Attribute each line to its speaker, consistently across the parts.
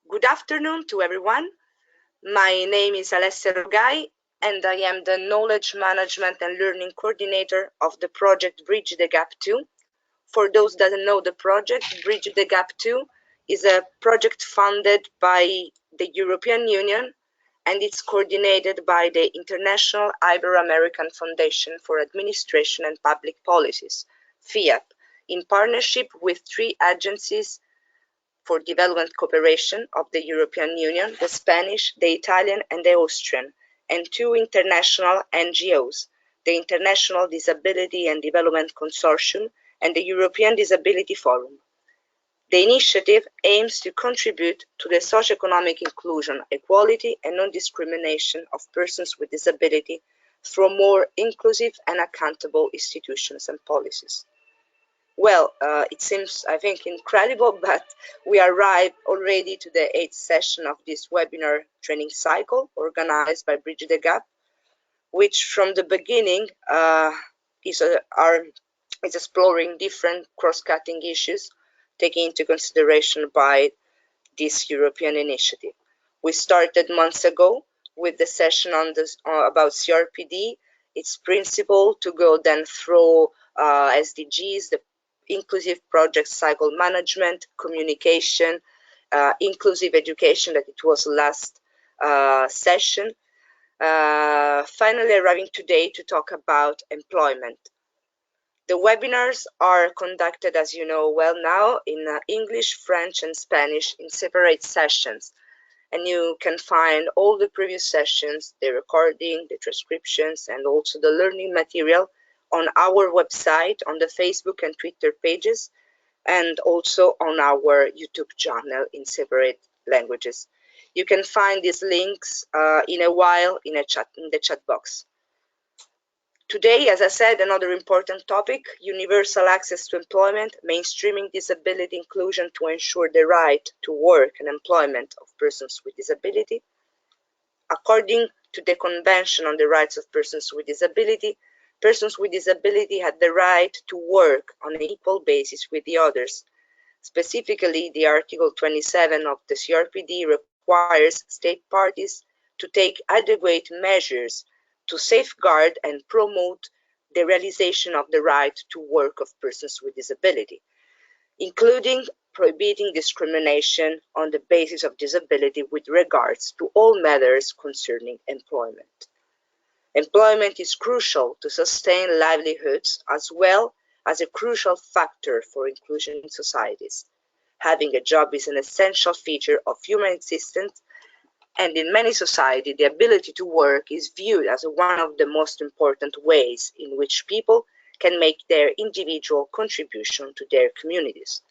Speaker 1: Good afternoon to everyone. My name is Alessia Rogai, and I am the Knowledge Management and Learning Coordinator of the project Bridge the Gap 2. For those that don't know the project, Bridge the Gap 2 is a project funded by the European Union, and it's coordinated by the International Ibero-American Foundation for Administration and Public Policies, FIAP, in partnership with three agencies for development cooperation of the European Union, the Spanish, the Italian, and the Austrian, and two international NGOs, the International Disability and Development Consortium and the European Disability Forum. The initiative aims to contribute to the socio-economic inclusion, equality, and non-discrimination of persons with disability through more inclusive and accountable institutions and policies. Well, it seems, I think, incredible, but we arrived already to the 8th session of this webinar training cycle organized by Bridge the Gap, which from the beginning is exploring different cross-cutting issues taken into consideration by this European initiative. We started months ago with the session on this, about CRPD, its principle, to go then through SDGs, the inclusive project cycle management, communication, inclusive education, that it was last session. Finally arriving today to talk about employment. The webinars are conducted, as you know well now, in English, French, and Spanish in separate sessions. And you can find all the previous sessions, the recording, the transcriptions, and also the learning material on our website, on the Facebook and Twitter pages, and also on our YouTube channel in separate languages. You can find these links in a while in the chat box. Today, as I said, another important topic, universal access to employment, mainstreaming disability inclusion to ensure the right to work and employment of persons with disability. According to the Convention on the Rights of Persons with Disability had the right to work on an equal basis with the others. Specifically, the Article 27 of the CRPD requires state parties to take adequate measures to safeguard and promote the realization of the right to work of persons with disability, including prohibiting discrimination on the basis of disability with regards to all matters concerning employment. Employment is crucial to sustain livelihoods as well as a crucial factor for inclusion in societies. Having a job is an essential feature of human existence, and in many societies, the ability to work is viewed as one of the most important ways in which people can make their individual contribution to their communities.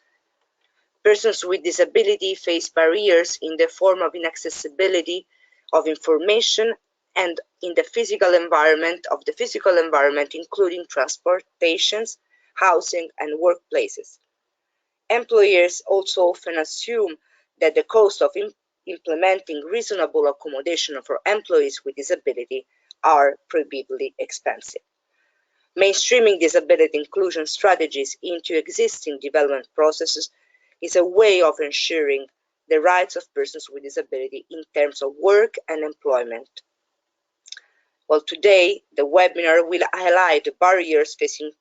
Speaker 1: Persons with disability face barriers in the form of inaccessibility of information and in the physical environment, including transportations, housing, and workplaces. Employers also often assume that the cost of implementing reasonable accommodation for employees with disability are prohibitively expensive. Mainstreaming disability inclusion strategies into existing development processes is a way of ensuring the rights of persons with disability in terms of work and employment. Well, today, the webinar will highlight the barriers facing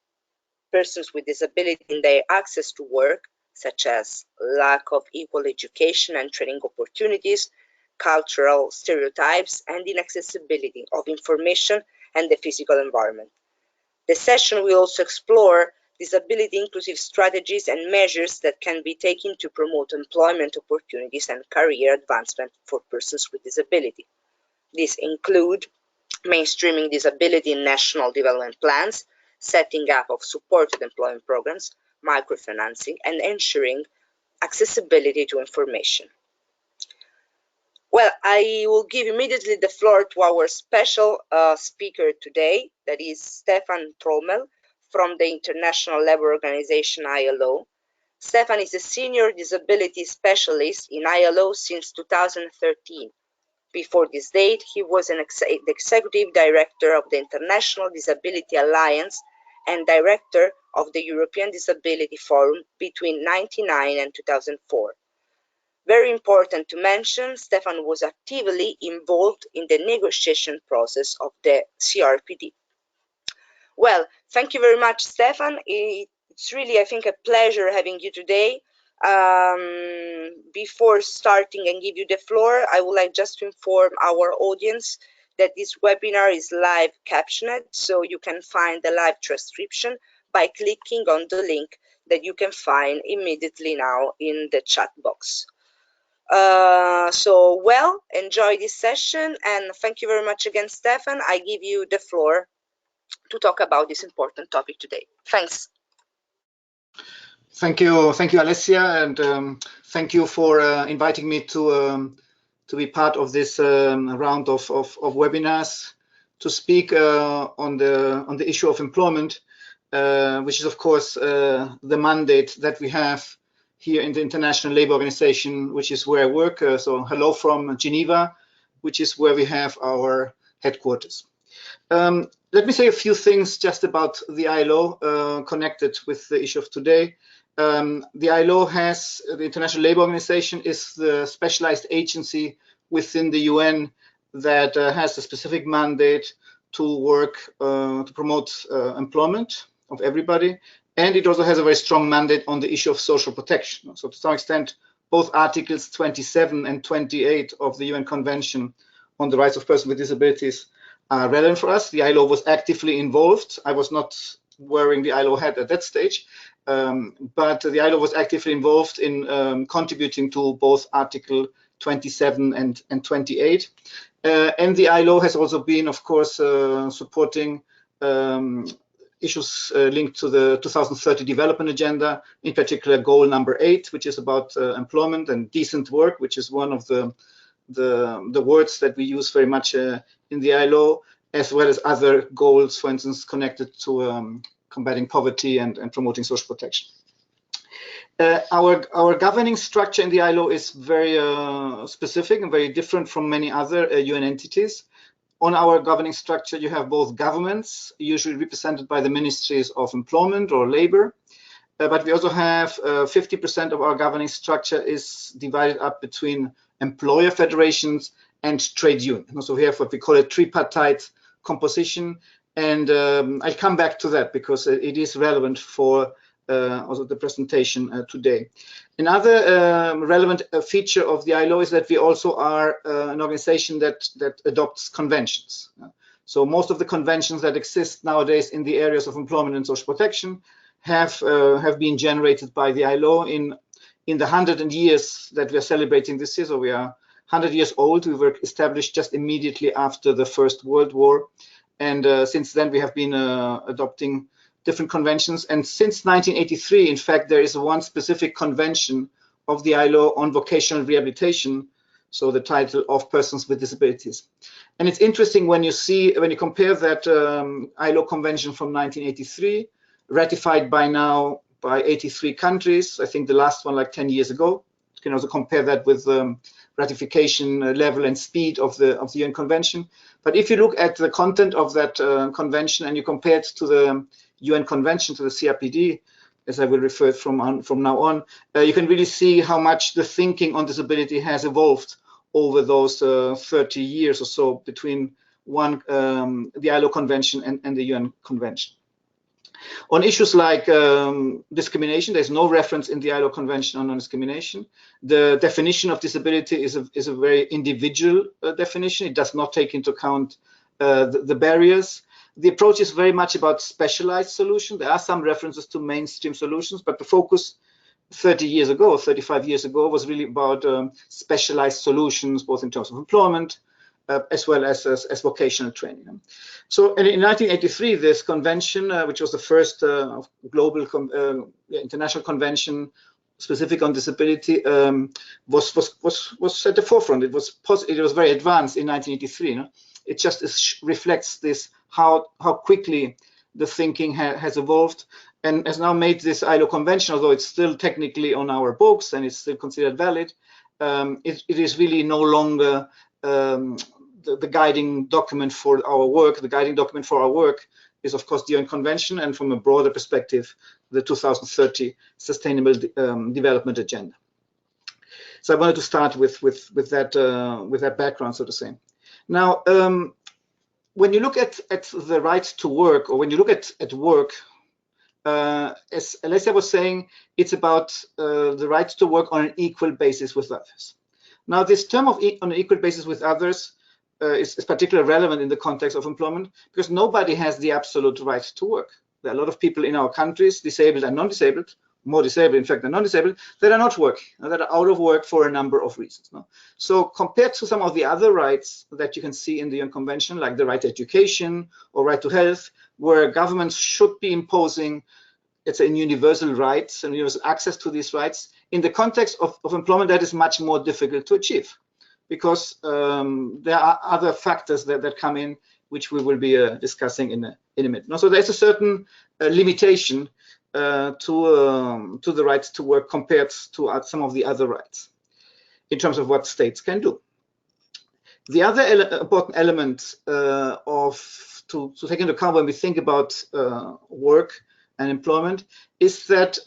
Speaker 1: persons with disability in their access to work, such as lack of equal education and training opportunities, cultural stereotypes, and inaccessibility of information and the physical environment. The session will also explore disability inclusive strategies and measures that can be taken to promote employment opportunities and career advancement for persons with disability. These include mainstreaming disability in national development plans, setting up of supported employment programs, microfinancing, and ensuring accessibility to information. Well, I will give immediately the floor to our special speaker today, that is Stefan Trömel from the International Labour Organization ILO. Stefan is a senior disability specialist in ILO since 2013. Before this date, he was the executive director of the International Disability Alliance and director of the European Disability Forum between 1999 and 2004. Very important to mention, Stefan was actively involved in the negotiation process of the CRPD. Well, thank you very much, Stefan. It's really, I think, a pleasure having you today. Before starting and give you the floor, I would like just to inform our audience that this webinar is live captioned, so you can find the live transcription by clicking on the link that you can find immediately now in the chat box. Well, enjoy this session, and thank you very much again, Stefan. I give you the floor to talk about this important topic today. Thanks.
Speaker 2: Thank you, Alessia, and thank you for inviting me to be part of this round of webinars to speak on the issue of employment, which is of course the mandate that we have here in the International Labour Organization, which is where I work. So hello from Geneva, which is where we have our headquarters. Let me say a few things just about the ILO connected with the issue of today. The ILO the International Labour Organization is the specialized agency within the UN that has a specific mandate to work to promote employment of everybody. And it also has a very strong mandate on the issue of social protection. So to some extent, both Articles 27 and 28 of the UN Convention on the Rights of Persons with Disabilities are relevant for us. The ILO was actively involved. I was not wearing the ILO hat at that stage, but the ILO was actively involved in contributing to both Article 27 and 28. And the ILO has also been, of course, supporting issues linked to the 2030 development agenda, in particular goal number 8, which is about employment and decent work, which is one of the words that we use very much in the ILO, as well as other goals, for instance, connected to combating poverty and promoting social protection. Our governing structure in the ILO is very specific and very different from many other UN entities. On our governing structure, you have both governments, usually represented by the ministries of employment or labor, but we also have 50% of our governing structure is divided up between employer federations and trade unions. So we have what we call a tripartite composition, and I'll come back to that because it is relevant for also the presentation today. Another relevant feature of the ILO is that we also are an organization that adopts conventions. So most of the conventions that exist nowadays in the areas of employment and social protection have been generated by the ILO in the 100 years that we are celebrating this year. So we are 100 years old. We were established just immediately after the First World War, and since then we have been adopting different conventions. And since 1983, in fact, there is one specific convention of the ILO on vocational rehabilitation, so the title of persons with disabilities. And it's interesting when you compare that ILO convention from 1983, ratified by now by 83 countries. I think the last one like 10 years ago. You can also compare that with ratification level and speed of the UN Convention. But if you look at the content of that convention and you compare it to the UN Convention, to the CRPD, as I will refer from now on, you can really see how much the thinking on disability has evolved over those 30 years or so between the ILO Convention and the UN Convention. On issues like discrimination, there's no reference in the ILO Convention on non-discrimination. The definition of disability is a very individual definition. It does not take into account the barriers. The approach is very much about specialized solutions. There are some references to mainstream solutions, but the focus 30 years ago, 35 years ago, was really about specialized solutions, both in terms of employment, as well as vocational training. So in 1983, this convention, which was the first global international convention specific on disability, was at the forefront. It was very advanced in 1983. It just reflects this how quickly the thinking has evolved and has now made this ILO convention, although it's still technically on our books and it's still considered valid. It is really no longer the guiding document for our work. The guiding document for our work is, of course, the UN Convention, and from a broader perspective, the 2030 Sustainable Development Agenda. So I wanted to start with that background, so to say. Now, when you look at the right to work, or when you look at work, as Alessia was saying, it's about the right to work on an equal basis with others. Now, this term of on an equal basis with others is particularly relevant in the context of employment, because nobody has the absolute right to work. There are a lot of people in our countries, disabled and non-disabled, more disabled, in fact, than non-disabled, that are not working, that are out of work for a number of reasons. No? So compared to some of the other rights that you can see in the UN Convention, like the right to education or right to health, where governments should be imposing, it's a universal rights and universal access to these rights, in the context of employment, that is much more difficult to achieve, because there are other factors that come in, which we will be discussing in a minute. So there's a certain limitation to the right to work compared to some of the other rights in terms of what states can do. The other important element to take into account when we think about work and employment is that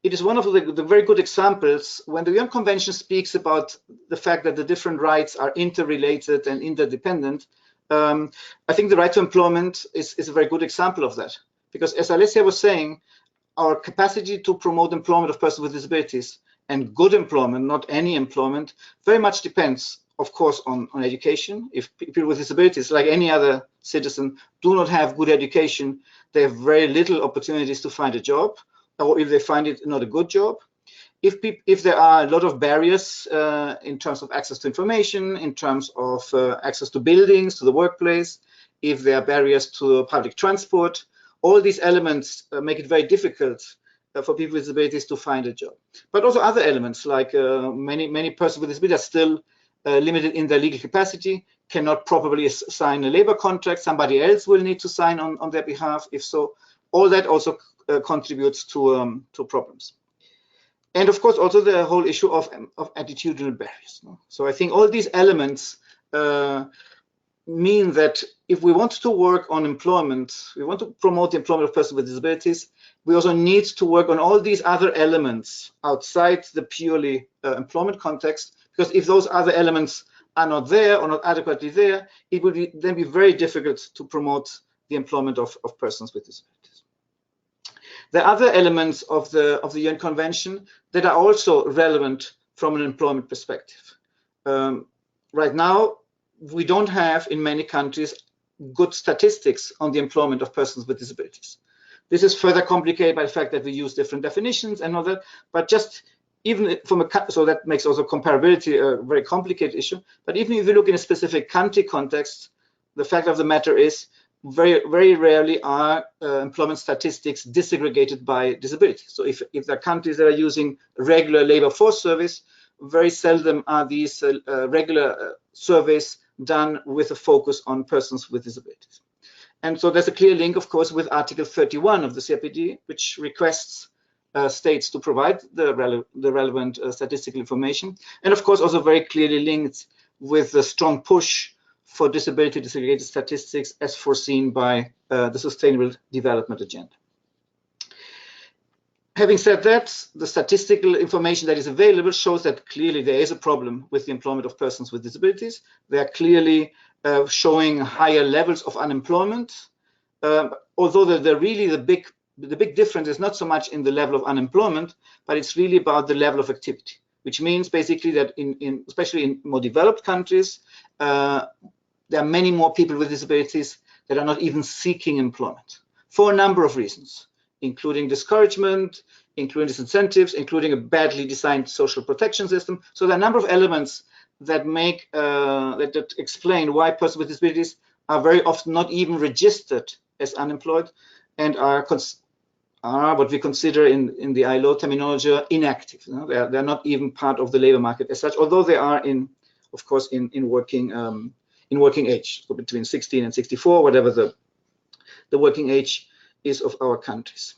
Speaker 2: it is one of the very good examples when the UN Convention speaks about the fact that the different rights are interrelated and interdependent. I think the right to employment is a very good example of that, because as Alessia was saying, our capacity to promote employment of persons with disabilities, and good employment, not any employment, very much depends, of course, on education. If people with disabilities, like any other citizen, do not have good education, they have very little opportunities to find a job, or if they find it not a good job. If there are a lot of barriers in terms of access to information, in terms of access to buildings, to the workplace, if there are barriers to public transport, all these elements make it very difficult for people with disabilities to find a job. But also other elements, like many persons with disabilities are still limited in their legal capacity, cannot properly sign a labor contract, somebody else will need to sign on their behalf. If so, all that also contributes to problems. And of course, also the whole issue of attitudinal barriers. So I think all these elements mean that if we want to work on employment, we want to promote the employment of persons with disabilities, we also need to work on all these other elements outside the purely employment context, because if those other elements are not there or not adequately there, it would then be very difficult to promote the employment of persons with disabilities. There are other elements of the UN Convention that are also relevant from an employment perspective. Right now, we don't have in many countries good statistics on the employment of persons with disabilities. This is further complicated by the fact that we use different definitions and all that, but just even from so that makes also comparability a very complicated issue. But even if you look in a specific country context, the fact of the matter is very, very rarely are employment statistics disaggregated by disability. So if there are countries that are using regular labor force surveys, very seldom are these regular surveys done with a focus on persons with disabilities. And so there's a clear link, of course, with Article 31 of the CRPD, which requests states to provide the relevant statistical information. And of course, also very clearly linked with the strong push for disability disaggregated statistics as foreseen by the Sustainable Development Agenda. Having said that, the statistical information that is available shows that clearly there is a problem with the employment of persons with disabilities. They are clearly showing higher levels of unemployment, although the big difference is not so much in the level of unemployment, but it's really about the level of activity, which means basically that especially in more developed countries, there are many more people with disabilities that are not even seeking employment for a number of reasons, including discouragement, including disincentives, including a badly designed social protection system. So there are a number of elements that make that explain why persons with disabilities are very often not even registered as unemployed and are what we consider in the ILO terminology inactive. You know? They're not even part of the labor market as such, although they are of course in working age, so between 16 and 64, whatever the working age is of our countries.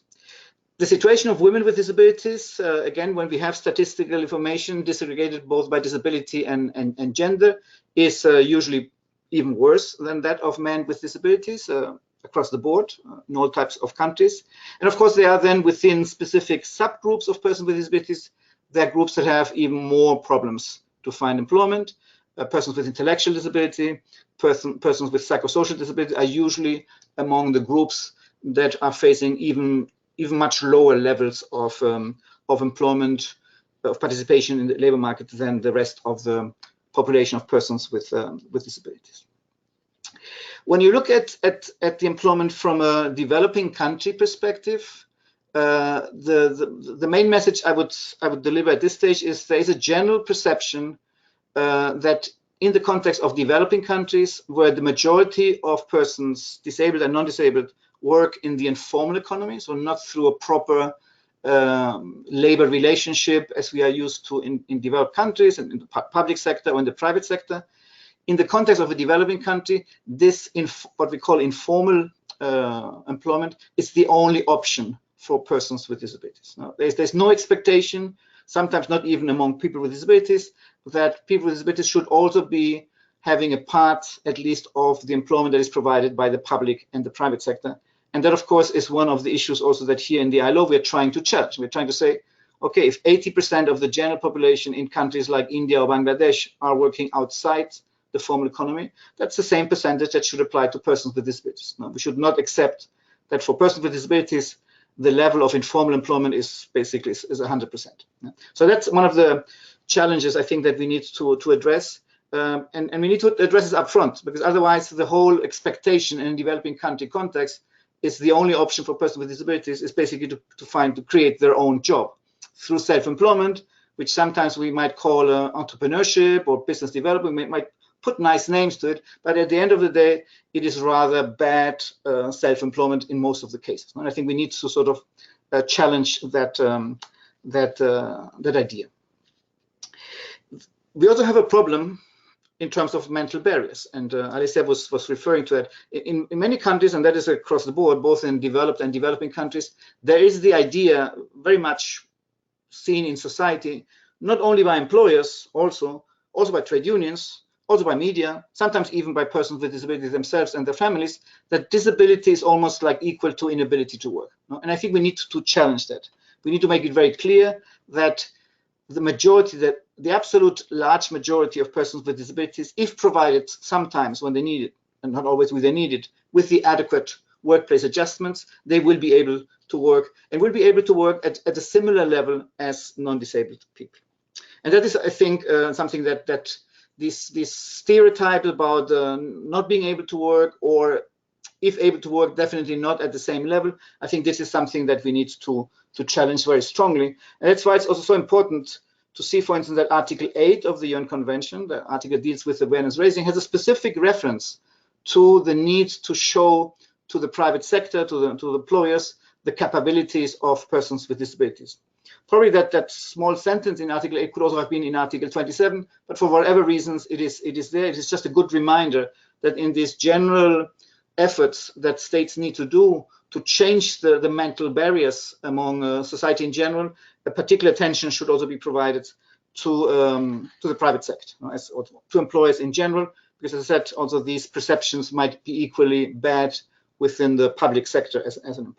Speaker 2: The situation of women with disabilities, again, when we have statistical information disaggregated both by disability and gender, is usually even worse than that of men with disabilities across the board in all types of countries. And of course, there are then within specific subgroups of persons with disabilities, there are groups that have even more problems to find employment. Persons with intellectual disability, persons with psychosocial disability are usually among the groups that are facing even much lower levels of employment, of participation in the labor market than the rest of the population of persons with disabilities. When you look at the employment from a developing country perspective, the main message I would deliver at this stage is there is a general perception that in the context of developing countries, where the majority of persons, disabled and non-disabled, work in the informal economy, so not through a proper labor relationship as we are used to in developed countries and in the public sector or in the private sector. In the context of a developing country, this what we call informal employment is the only option for persons with disabilities. Now, there's no expectation, sometimes not even among people with disabilities, that people with disabilities should also be having a part, at least, of the employment that is provided by the public and the private sector. And that, of course, is one of the issues also that here in the ILO we're trying to challenge. We're trying to say, okay, if 80% of the general population in countries like India or Bangladesh are working outside the formal economy, that's the same percentage that should apply to persons with disabilities. Now, we should not accept that for persons with disabilities, the level of informal employment is basically 100%. So that's one of the challenges I think that we need to address. And we need to address this upfront, because otherwise the whole expectation in a developing country context is the only option for persons with disabilities is basically to create their own job through self-employment, which sometimes we might call entrepreneurship or business development. We might put nice names to it, but at the end of the day, it is rather bad self-employment in most of the cases. And I think we need to sort of challenge that idea. We also have a problem in terms of mental barriers, and Alicia was referring to it. In many countries, and that is across the board, both in developed and developing countries, there is the idea very much seen in society, not only by employers, also by trade unions, also by media, sometimes even by persons with disabilities themselves and their families, that disability is almost like equal to inability to work. And I think we need to challenge that. We need to make it very clear that the majority, the absolute large majority of persons with disabilities, if provided sometimes when they need it, and not always when they need it, with the adequate workplace adjustments, they will be able to work, and will be able to work at a similar level as non-disabled people. And that is, I think, something that this stereotype about not being able to work, or if able to work, definitely not at the same level. I think this is something that we need to challenge very strongly. And that's why it's also so important to see, for instance, that Article 8 of the UN Convention, the article deals with awareness raising, has a specific reference to the need to show to the private sector, to the employers, the capabilities of persons with disabilities. Probably that small sentence in Article 8 could also have been in Article 27, but for whatever reasons it is there. It is just a good reminder that in these general efforts that states need to do to change the mental barriers among society in general, a particular attention should also be provided to the private sector, or to employers in general, because as I said, also these perceptions might be equally bad within the public sector as an employer.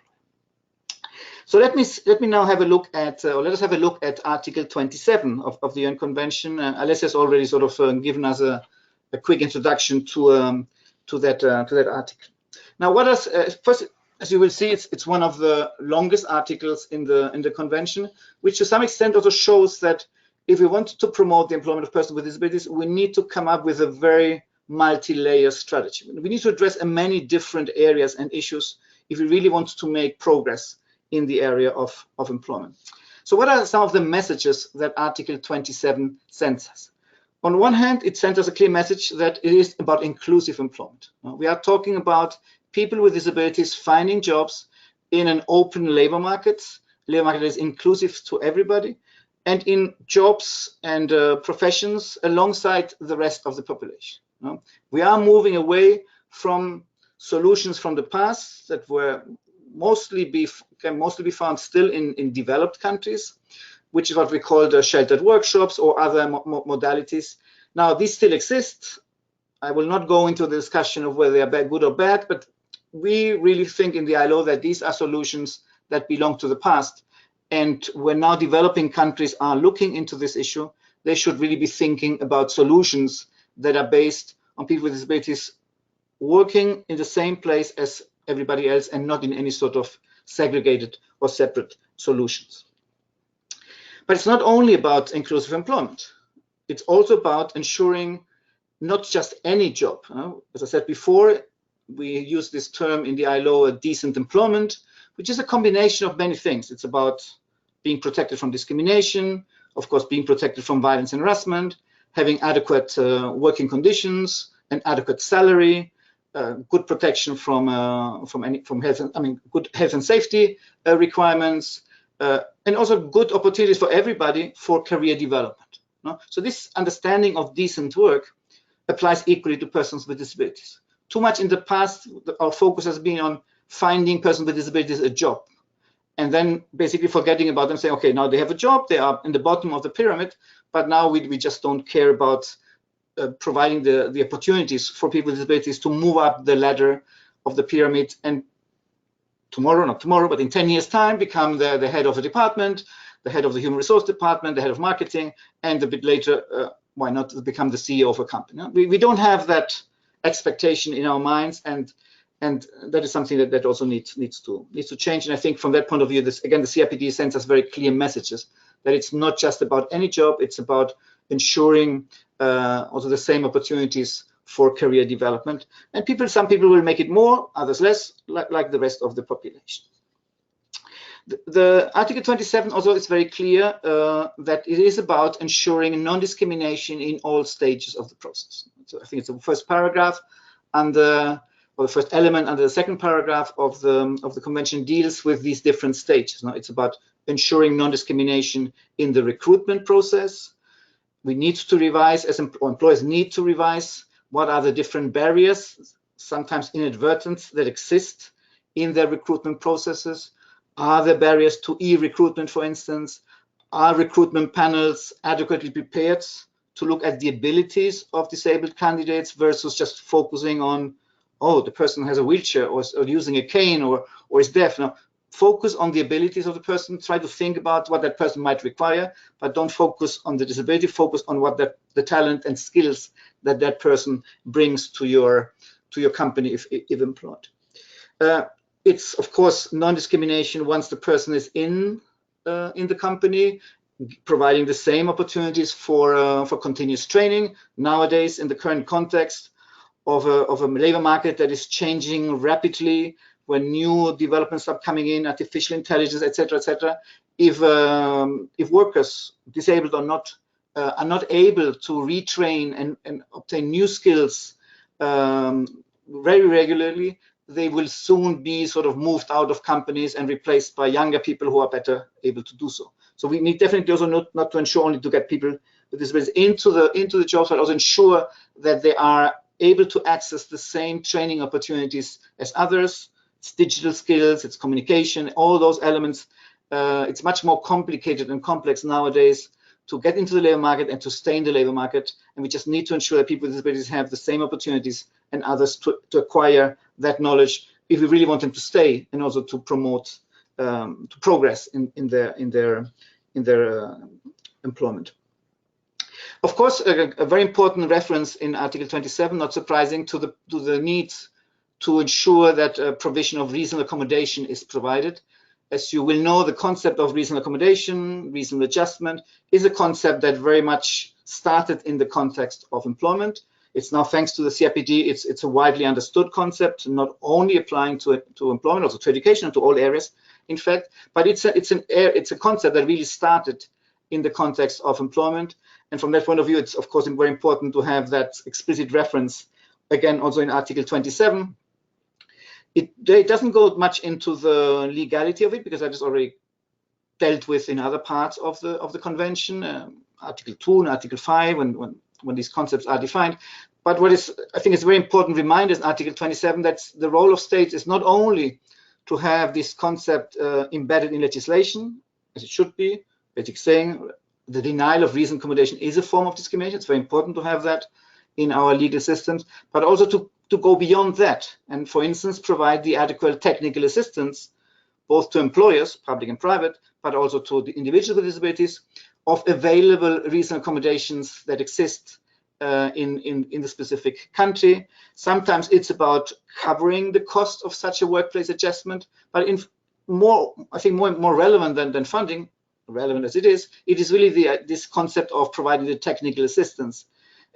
Speaker 2: So let me now have a look at, or let us have a look at Article 27 of the UN Convention. Alessia has already sort of given us a quick introduction to that article. Now, what does first, as you will see, it's one of the longest articles in the convention, which to some extent also shows that if we want to promote the employment of persons with disabilities, we need to come up with a very multi-layer strategy. We need to address many different areas and issues if we really want to make progress in the area of employment. So what are some of the messages that Article 27 sends us? On one hand, it sends us a clear message that it is about inclusive employment. We are talking about people with disabilities finding jobs in an open labor market that is inclusive to everybody, and in jobs and professions alongside the rest of the population. We are moving away from solutions from the past that were can mostly be found still in developed countries, which is what we call the sheltered workshops or other modalities. Now, these still exist. I will not go into the discussion of whether they are good or bad, but we really think in the ILO that these are solutions that belong to the past. And when now developing countries are looking into this issue, they should really be thinking about solutions that are based on people with disabilities working in the same place as everybody else and not in any sort of segregated or separate solutions. But it's not only about inclusive employment. It's also about ensuring not just any job. As I said before, we use this term in the ILO, decent employment, which is a combination of many things. It's about being protected from discrimination, of course, being protected from violence and harassment, having adequate working conditions, an adequate salary, good protection from health, good health and safety requirements, and also good opportunities for everybody for career development. No? So this understanding of decent work applies equally to persons with disabilities. Too much in the past, our focus has been on finding persons with disabilities a job, and then basically forgetting about them, saying, okay, now they have a job, they are in the bottom of the pyramid, but now we just don't care about providing the opportunities for people with disabilities to move up the ladder of the pyramid and tomorrow, not tomorrow, but in 10 years' time, become the head of a department, the head of the human resource department, the head of marketing, and a bit later, why not become the CEO of a company? We don't have that expectation in our minds, and that is something that also needs to change. And I think from that point of view, this again, the CRPD sends us very clear messages that it's not just about any job; it's about ensuring also the same opportunities for career development. And some people will make it more, others less, like the rest of the population. The Article 27 also is very clear that it is about ensuring non-discrimination in all stages of the process. So I think it's the first paragraph or the first element under the second paragraph of the convention deals with these different stages. Now, it's about ensuring non-discrimination in the recruitment process. We need to revise, employers need to revise what are the different barriers, sometimes inadvertent, that exist in their recruitment processes. Are there barriers to e-recruitment, for instance? Are recruitment panels adequately prepared to look at the abilities of disabled candidates versus just focusing on, oh, the person has a wheelchair or using a cane or is deaf? Now, focus on the abilities of the person, try to think about what that person might require, but don't focus on the disability, focus on what the talent and skills that person brings to your company if employed. It's, of course, non-discrimination once the person is in the company, providing the same opportunities for continuous training. Nowadays, in the current context of a labor market that is changing rapidly, when new developments are coming in, artificial intelligence, etc., if workers, disabled or not, are not able to retrain and obtain new skills very regularly, they will soon be sort of moved out of companies and replaced by younger people who are better able to do so. So we need definitely also not to ensure only to get people with disabilities into the jobs, but also ensure that they are able to access the same training opportunities as others. It's digital skills, it's communication, all those elements. It's much more complicated and complex nowadays to get into the labor market and to stay in the labor market. And we just need to ensure that people with disabilities have the same opportunities and others to acquire that knowledge if we really want them to stay and also to promote, to progress in their employment. Of course, a very important reference in Article 27, not surprising, to the need to ensure that provision of reasonable accommodation is provided. As you will know, the concept of reasonable accommodation, reasonable adjustment, is a concept that very much started in the context of employment. It's now, thanks to the CRPD, it's a widely understood concept, not only applying to employment, also to education and to all areas, in fact, but it's a concept that really started in the context of employment. And from that point of view, it's of course very important to have that explicit reference, again, also in Article 27. It doesn't go much into the legality of it, because that is already dealt with in other parts of the convention, Article 2 and Article 5, when these concepts are defined. But what is, I think, is very important reminder in Article 27, that the role of states is not only to have this concept embedded in legislation, as it should be, basically saying the denial of reasonable accommodation is a form of discrimination. It's very important to have that in our legal systems, but also to go beyond that and, for instance, provide the adequate technical assistance both to employers, public and private, but also to the individuals with disabilities, of available reasonable accommodations that exist in the specific country. Sometimes it's about covering the cost of such a workplace adjustment, but I think more relevant than funding, relevant as it is really this concept of providing the technical assistance.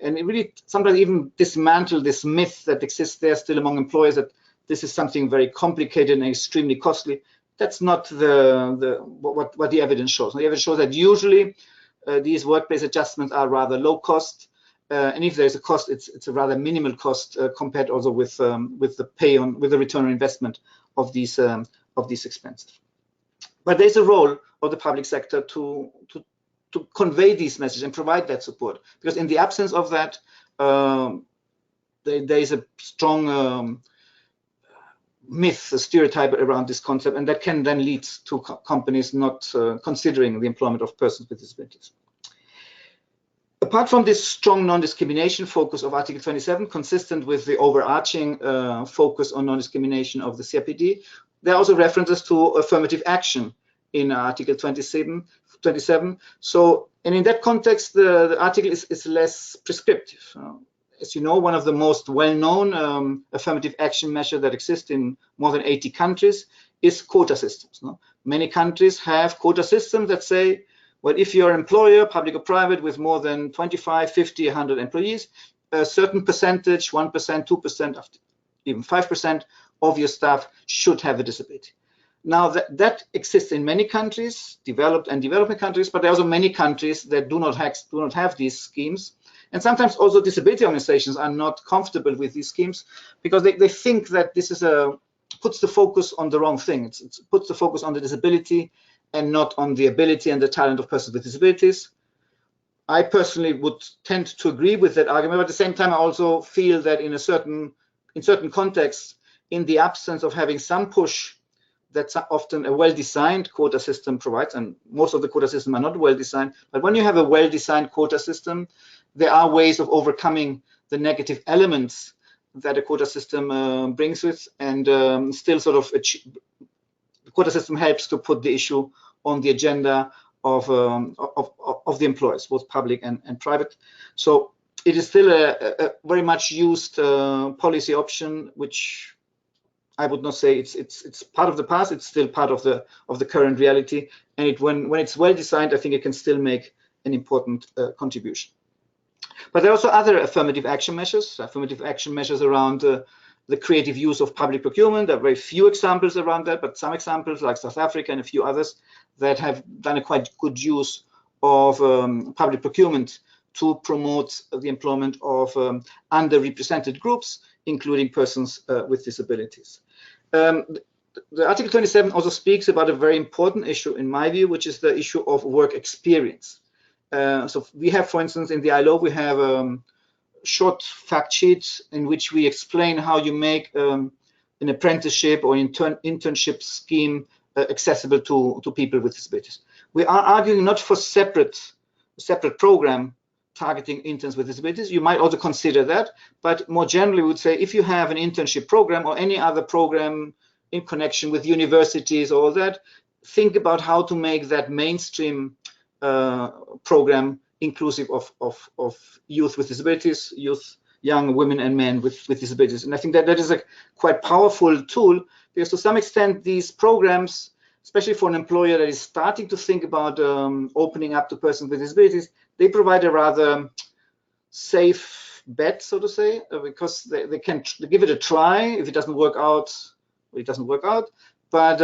Speaker 2: And it really sometimes even dismantle this myth that exists there still among employers that this is something very complicated and extremely costly. That's not what the evidence shows. The evidence shows that usually these workplace adjustments are rather low cost, and if there's a cost, it's a rather minimal cost compared also with the return on investment of these expenses. But there's a role of the public sector to convey these messages and provide that support, because in the absence of that, there is a strong myth, a stereotype around this concept, and that can then lead to companies not considering the employment of persons with disabilities. Apart from this strong non-discrimination focus of Article 27, consistent with the overarching focus on non-discrimination of the CRPD, there are also references to affirmative action in Article 27. So, and in that context, the article is less prescriptive. As you know, one of the most well-known affirmative action measures that exist in more than 80 countries is quota systems. Many countries have quota systems that say, well, if you're an employer, public or private, with more than 25, 50, 100 employees, a certain percentage, 1%, 2%, even 5% of your staff should have a disability. Now, that exists in many countries, developed and developing countries, but there are also many countries that do not have these schemes. And sometimes also disability organizations are not comfortable with these schemes because they think that this is puts the focus on the wrong thing. It puts the focus on the disability and not on the ability and the talent of persons with disabilities. I personally would tend to agree with that argument, but at the same time, I also feel that in certain contexts, in the absence of having some push that often a well-designed quota system provides, and most of the quota systems are not well-designed, but when you have a well-designed quota system, there are ways of overcoming the negative elements that a quota system brings with, and still sort of the quota system helps to put the issue on the agenda of the employers, both public and private. So it is still a very much used policy option, which I would not say it's part of the past. It's still part of the current reality, and when it's well designed, I think it can still make an important contribution. But there are also other affirmative action measures around the creative use of public procurement. There are very few examples around that, but some examples like South Africa and a few others that have done a quite good use of public procurement to promote the employment of underrepresented groups, including persons with disabilities. The Article 27 also speaks about a very important issue, in my view, which is the issue of work experience. So we have, for instance, in the ILO, we have short fact sheets in which we explain how you make an apprenticeship or internship scheme accessible to people with disabilities. We are arguing not for separate program targeting interns with disabilities. You might also consider that, but more generally, we would say if you have an internship program or any other program in connection with universities or all that, think about how to make that mainstream program inclusive of youth with disabilities, young women and men with disabilities. And I think that is a quite powerful tool, because to some extent these programs, especially for an employer that is starting to think about opening up to persons with disabilities, they provide a rather safe bet, so to say, because they can give it a try. If it doesn't work out, it doesn't work out. But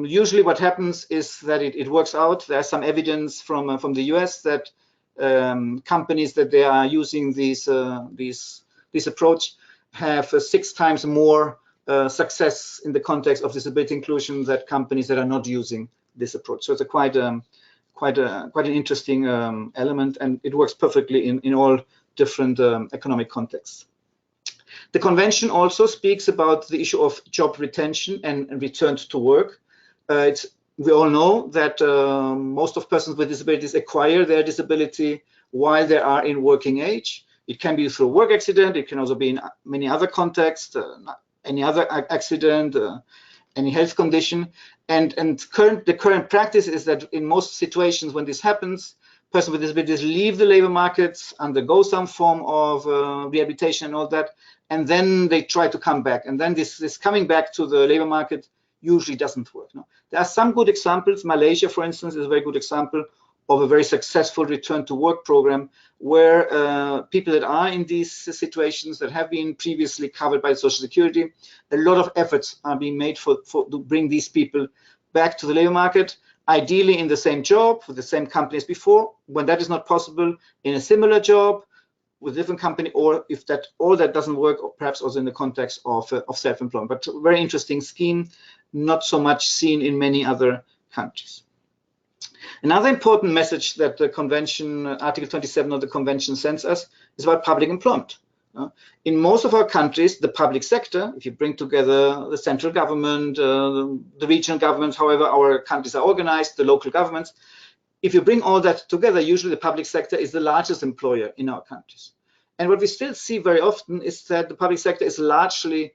Speaker 2: usually what happens is that it works out. There's some evidence from the US that companies that they are using this approach have 6 times more success in the context of disability inclusion than companies that are not using this approach. So it's a quite an interesting element, and it works perfectly in all different economic contexts. The convention also speaks about the issue of job retention and return to work. We all know that most of persons with disabilities acquire their disability while they are in working age. It can be through a work accident. It can also be in many other contexts, any other accident, any health condition. And the current practice is that in most situations when this happens, persons with disabilities leave the labor markets, undergo some form of rehabilitation and all that, and then they try to come back. And then this coming back to the labor market usually doesn't work. No? There are some good examples. Malaysia, for instance, is a very good example of a very successful return to work program where people that are in these situations that have been previously covered by Social Security, a lot of efforts are being made to bring these people back to the labor market, ideally in the same job with the same company as before. When that is not possible, in a similar job with a different company, or if that all that doesn't work, or perhaps also in the context of self-employment. But a very interesting scheme, not so much seen in many other countries. Another important message that the convention, Article 27 of the convention, sends us is about public employment. In most of our countries, the public sector, if you bring together the central government, the regional governments, however our countries are organized, the local governments, if you bring all that together, usually the public sector is the largest employer in our countries. And what we still see very often is that the public sector is largely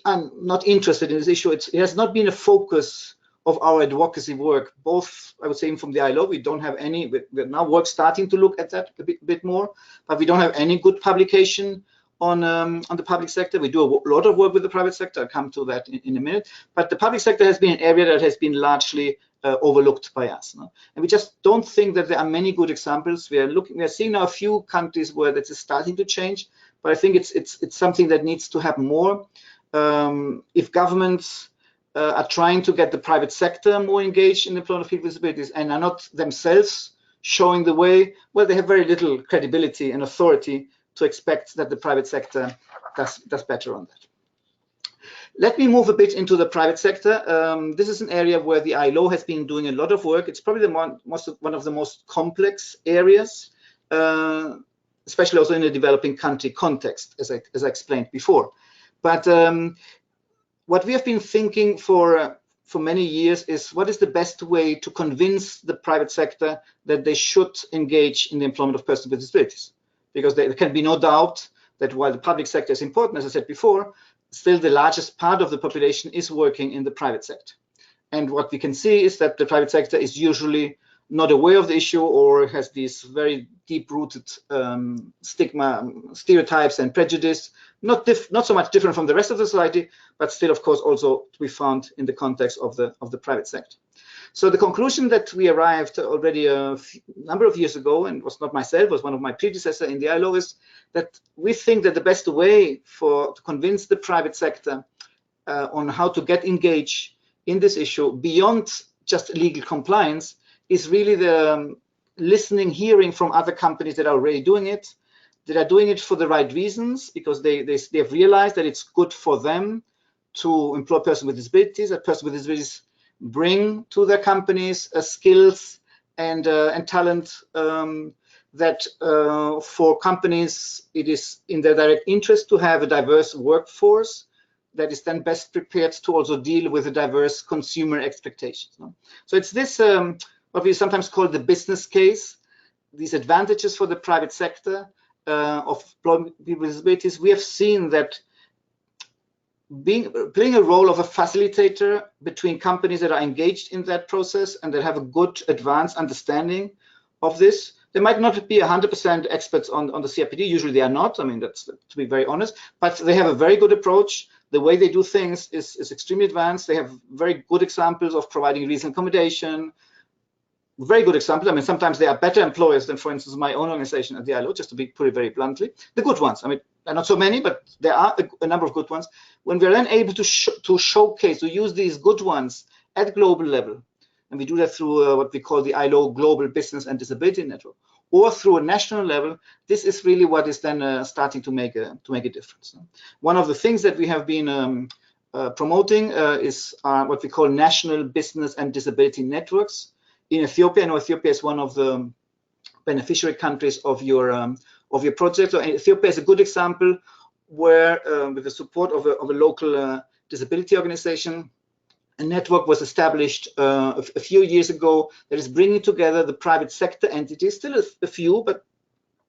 Speaker 2: not interested in this issue. It has not been a focus of our advocacy work, both, I would say, from the ILO, we don't have any, we're now starting to look at that a bit more, but we don't have any good publication on the public sector. We do a lot of work with the private sector. I'll come to that in a minute, but the public sector has been an area that has been largely overlooked by us. No? And we just don't think that there are many good examples. We are seeing now a few countries where that is starting to change, but I think it's something that needs to happen more. If governments are trying to get the private sector more engaged in the employment of people with disabilities and are not themselves showing the way, well, they have very little credibility and authority to expect that the private sector does better on that. Let me move a bit into the private sector. This is an area where the ILO has been doing a lot of work. It's probably one of the most complex areas, especially also in a developing country context, as I explained before. But what we have been thinking for many years is what is the best way to convince the private sector that they should engage in the employment of persons with disabilities? Because there can be no doubt that while the public sector is important, as I said before, still the largest part of the population is working in the private sector. And what we can see is that the private sector is usually not aware of the issue or has these very deep-rooted stigma, stereotypes and prejudice, not so much different from the rest of the society, but still, of course, also to be found in the context of the private sector. So the conclusion that we arrived already a number of years ago, and was not myself, was one of my predecessors in the ILO, is that we think that the best way to convince the private sector on how to get engaged in this issue beyond just legal compliance is really the listening, hearing from other companies that are already doing it, that are doing it for the right reasons, because they've realized that it's good for them to employ persons with disabilities, that persons with disabilities bring to their companies skills and talent that for companies it is in their direct interest to have a diverse workforce that is then best prepared to also deal with the diverse consumer expectations. No? So it's this what we sometimes call the business case, these advantages for the private sector of employing people with disabilities. We have seen that playing a role of a facilitator between companies that are engaged in that process and that have a good advanced understanding of this. They might not be 100% experts on the CRPD. Usually they are not. I mean, that's to be very honest, but they have a very good approach. The way they do things is extremely advanced. They have very good examples of providing reasonable accommodation. Very good example. I mean, sometimes they are better employers than, for instance, my own organization at the ILO, just to put it very bluntly. The good ones. I mean, there are not so many, but there are a number of good ones. When we're then able to showcase, to use these good ones at global level, and we do that through what we call the ILO Global Business and Disability Network, or through a national level, this is really what is then starting to make a difference. One of the things that we have been promoting is what we call national business and disability networks. In Ethiopia, and Ethiopia is one of the beneficiary countries of your project. So Ethiopia is a good example where, with the support of a local disability organization, a network was established a few years ago that is bringing together the private sector entities, still a few, but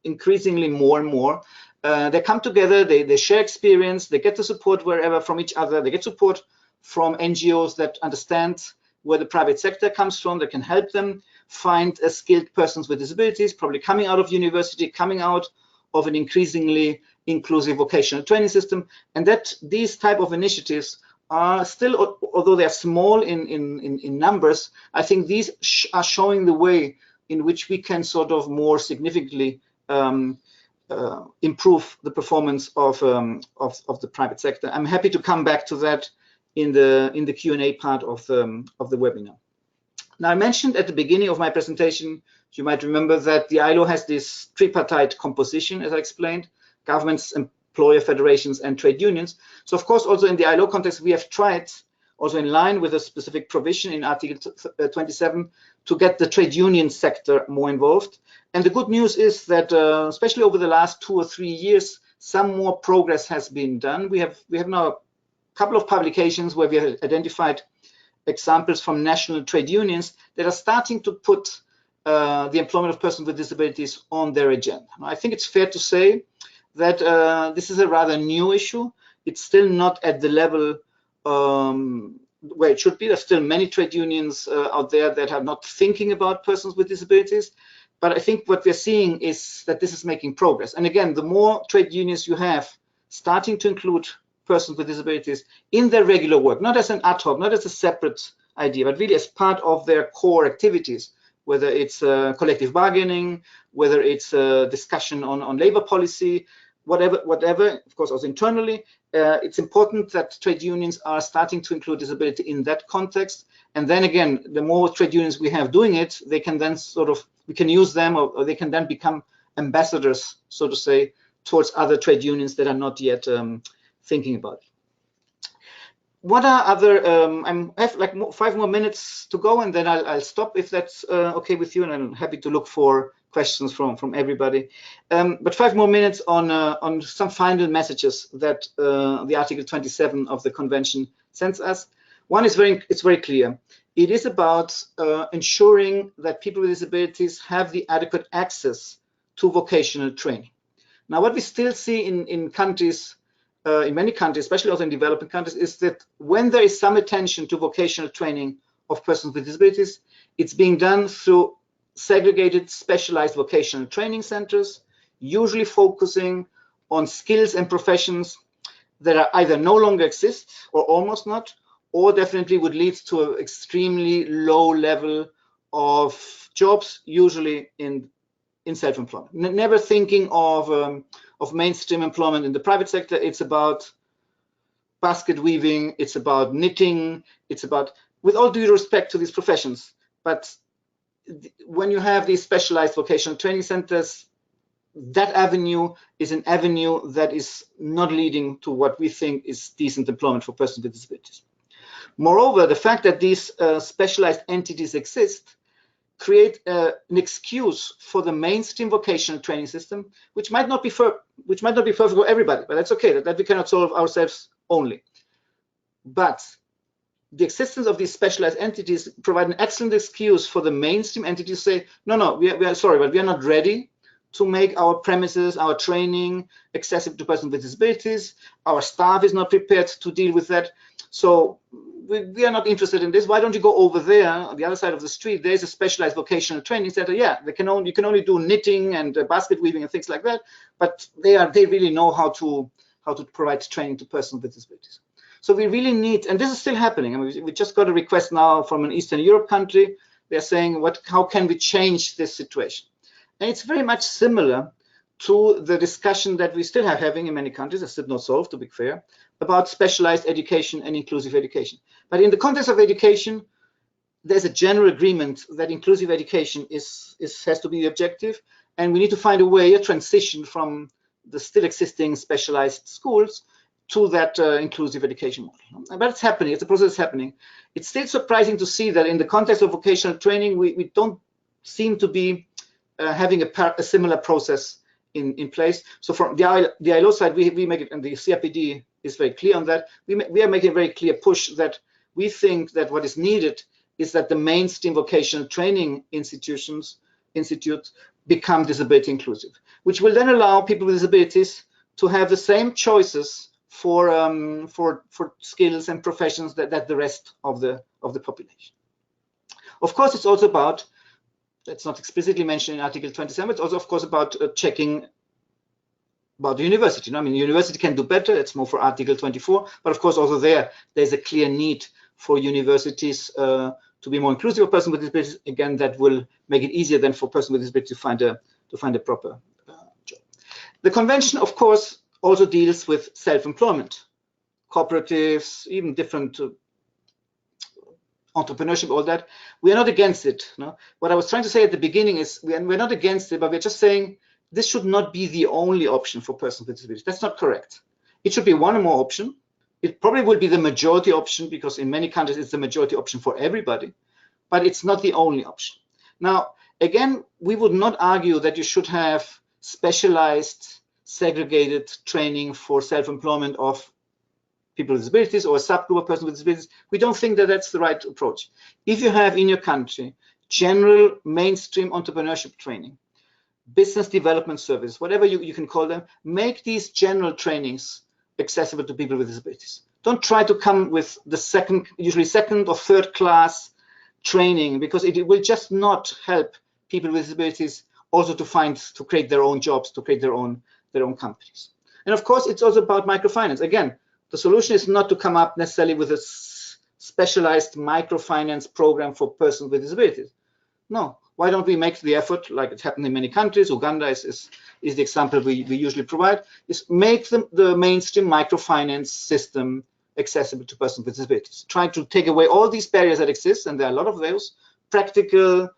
Speaker 2: increasingly more and more. They come together, they share experience, they get the support wherever from each other, they get support from NGOs that understand where the private sector comes from that can help them find skilled persons with disabilities, probably coming out of university, coming out of an increasingly inclusive vocational training system. And that these type of initiatives are still, although they're small in numbers, I think these are showing the way in which we can sort of more significantly improve the performance of the private sector. I'm happy to come back to that in the Q&A part of the webinar. Now, I mentioned at the beginning of my presentation, you might remember that the ILO has this tripartite composition, as I explained, governments, employer federations, and trade unions. So, of course, also in the ILO context, we have tried, also in line with a specific provision in Article 27, to get the trade union sector more involved. And the good news is that, especially over the last 2 or 3 years, some more progress has been done. We have now a couple of publications where we have identified examples from national trade unions that are starting to put the employment of persons with disabilities on their agenda. I think it's fair to say that this is a rather new issue. It's still not at the level where it should be. There's still many trade unions out there that are not thinking about persons with disabilities. But I think what we're seeing is that this is making progress. And again, the more trade unions you have starting to include persons with disabilities in their regular work, not as an ad hoc, not as a separate idea, but really as part of their core activities, whether it's collective bargaining, whether it's a discussion on labor policy, whatever, of course, also internally, it's important that trade unions are starting to include disability in that context. And then again, the more trade unions we have doing it, they can then sort of, we can use them, or they can then become ambassadors, so to say, towards other trade unions that are not yet thinking about it. What are other, I have like 5 more minutes to go, and then I'll stop if that's okay with you, and I'm happy to look for questions from everybody. But 5 more minutes on some final messages that the Article 27 of the Convention sends us. One is it's very clear. It is about ensuring that people with disabilities have the adequate access to vocational training. Now, what we still see in countries, in many countries, especially also in developing countries, is that when there is some attention to vocational training of persons with disabilities, it's being done through segregated, specialized vocational training centers, usually focusing on skills and professions that are either no longer exist or almost not, or definitely would lead to an extremely low level of jobs, usually in self-employment. Never thinking of mainstream employment in the private sector. It's about basket weaving, it's about knitting, it's about, with all due respect to these professions, but when you have these specialized vocational training centers, that avenue is an avenue that is not leading to what we think is decent employment for persons with disabilities. Moreover, the fact that these specialized entities exist create an excuse for the mainstream vocational training system, which might not be perfect for everybody, but that's okay. That we cannot solve ourselves only. But the existence of these specialized entities provide an excellent excuse for the mainstream entities to say, no, we are sorry, but we are not ready to make our premises, our training accessible to persons with disabilities. Our staff is not prepared to deal with that. So we are not interested in this. Why don't you go over there on the other side of the street? There's a specialized vocational training center. Yeah, you can only do knitting and basket weaving and things like that, but they really know how to provide training to persons with disabilities. So we really need, and this is still happening. I mean, we just got a request now from an Eastern Europe country. They're saying, how can we change this situation? And it's very much similar to the discussion that we still are having in many countries, it's still not solved, to be fair, about specialized education and inclusive education. But in the context of education, there's a general agreement that inclusive education has to be the objective, and we need to find a way, a transition from the still existing specialized schools to that inclusive education model. But it's happening, it's a process happening. It's still surprising to see that in the context of vocational training, we don't seem to be having a similar process in place. So from the ILO side, we make it, and the CRPD is very clear on that. We are making a very clear push that we think that what is needed is that the mainstream vocational training institutes become disability inclusive, which will then allow people with disabilities to have the same choices for skills and professions that the rest of the population. Of course, it's also about, that's not explicitly mentioned in Article 27, it's also, of course, about checking about the university. I mean, the university can do better. It's more for Article 24, but of course, also there's a clear need for universities to be more inclusive of persons with disabilities. Again, that will make it easier then for persons with disabilities to find a proper job. The convention, of course, also deals with self-employment, cooperatives, even different entrepreneurship, all that. We are not against it. No? What I was trying to say at the beginning is we're not against it, but we're just saying this should not be the only option for persons with disabilities. That's not correct. It should be one or more option. It probably will be the majority option because in many countries it's the majority option for everybody, but it's not the only option. Now, again, we would not argue that you should have specialized, segregated training for self-employment of people with disabilities or a subgroup of persons with disabilities. We don't think that that's the right approach. If you have in your country general mainstream entrepreneurship training, business development service, whatever you can call them, make these general trainings accessible to people with disabilities. Don't try to come with the usually second or third class training, because it will just not help people with disabilities also to create their own jobs, to create their own companies. And of course, it's also about microfinance. Again, the solution is not to come up necessarily with a specialized microfinance program for persons with disabilities. No, why don't we make the effort, like it's happened in many countries, Uganda is the example we usually provide, is make the mainstream microfinance system accessible to persons with disabilities. Try to take away all these barriers that exist, and there are a lot of those, practical,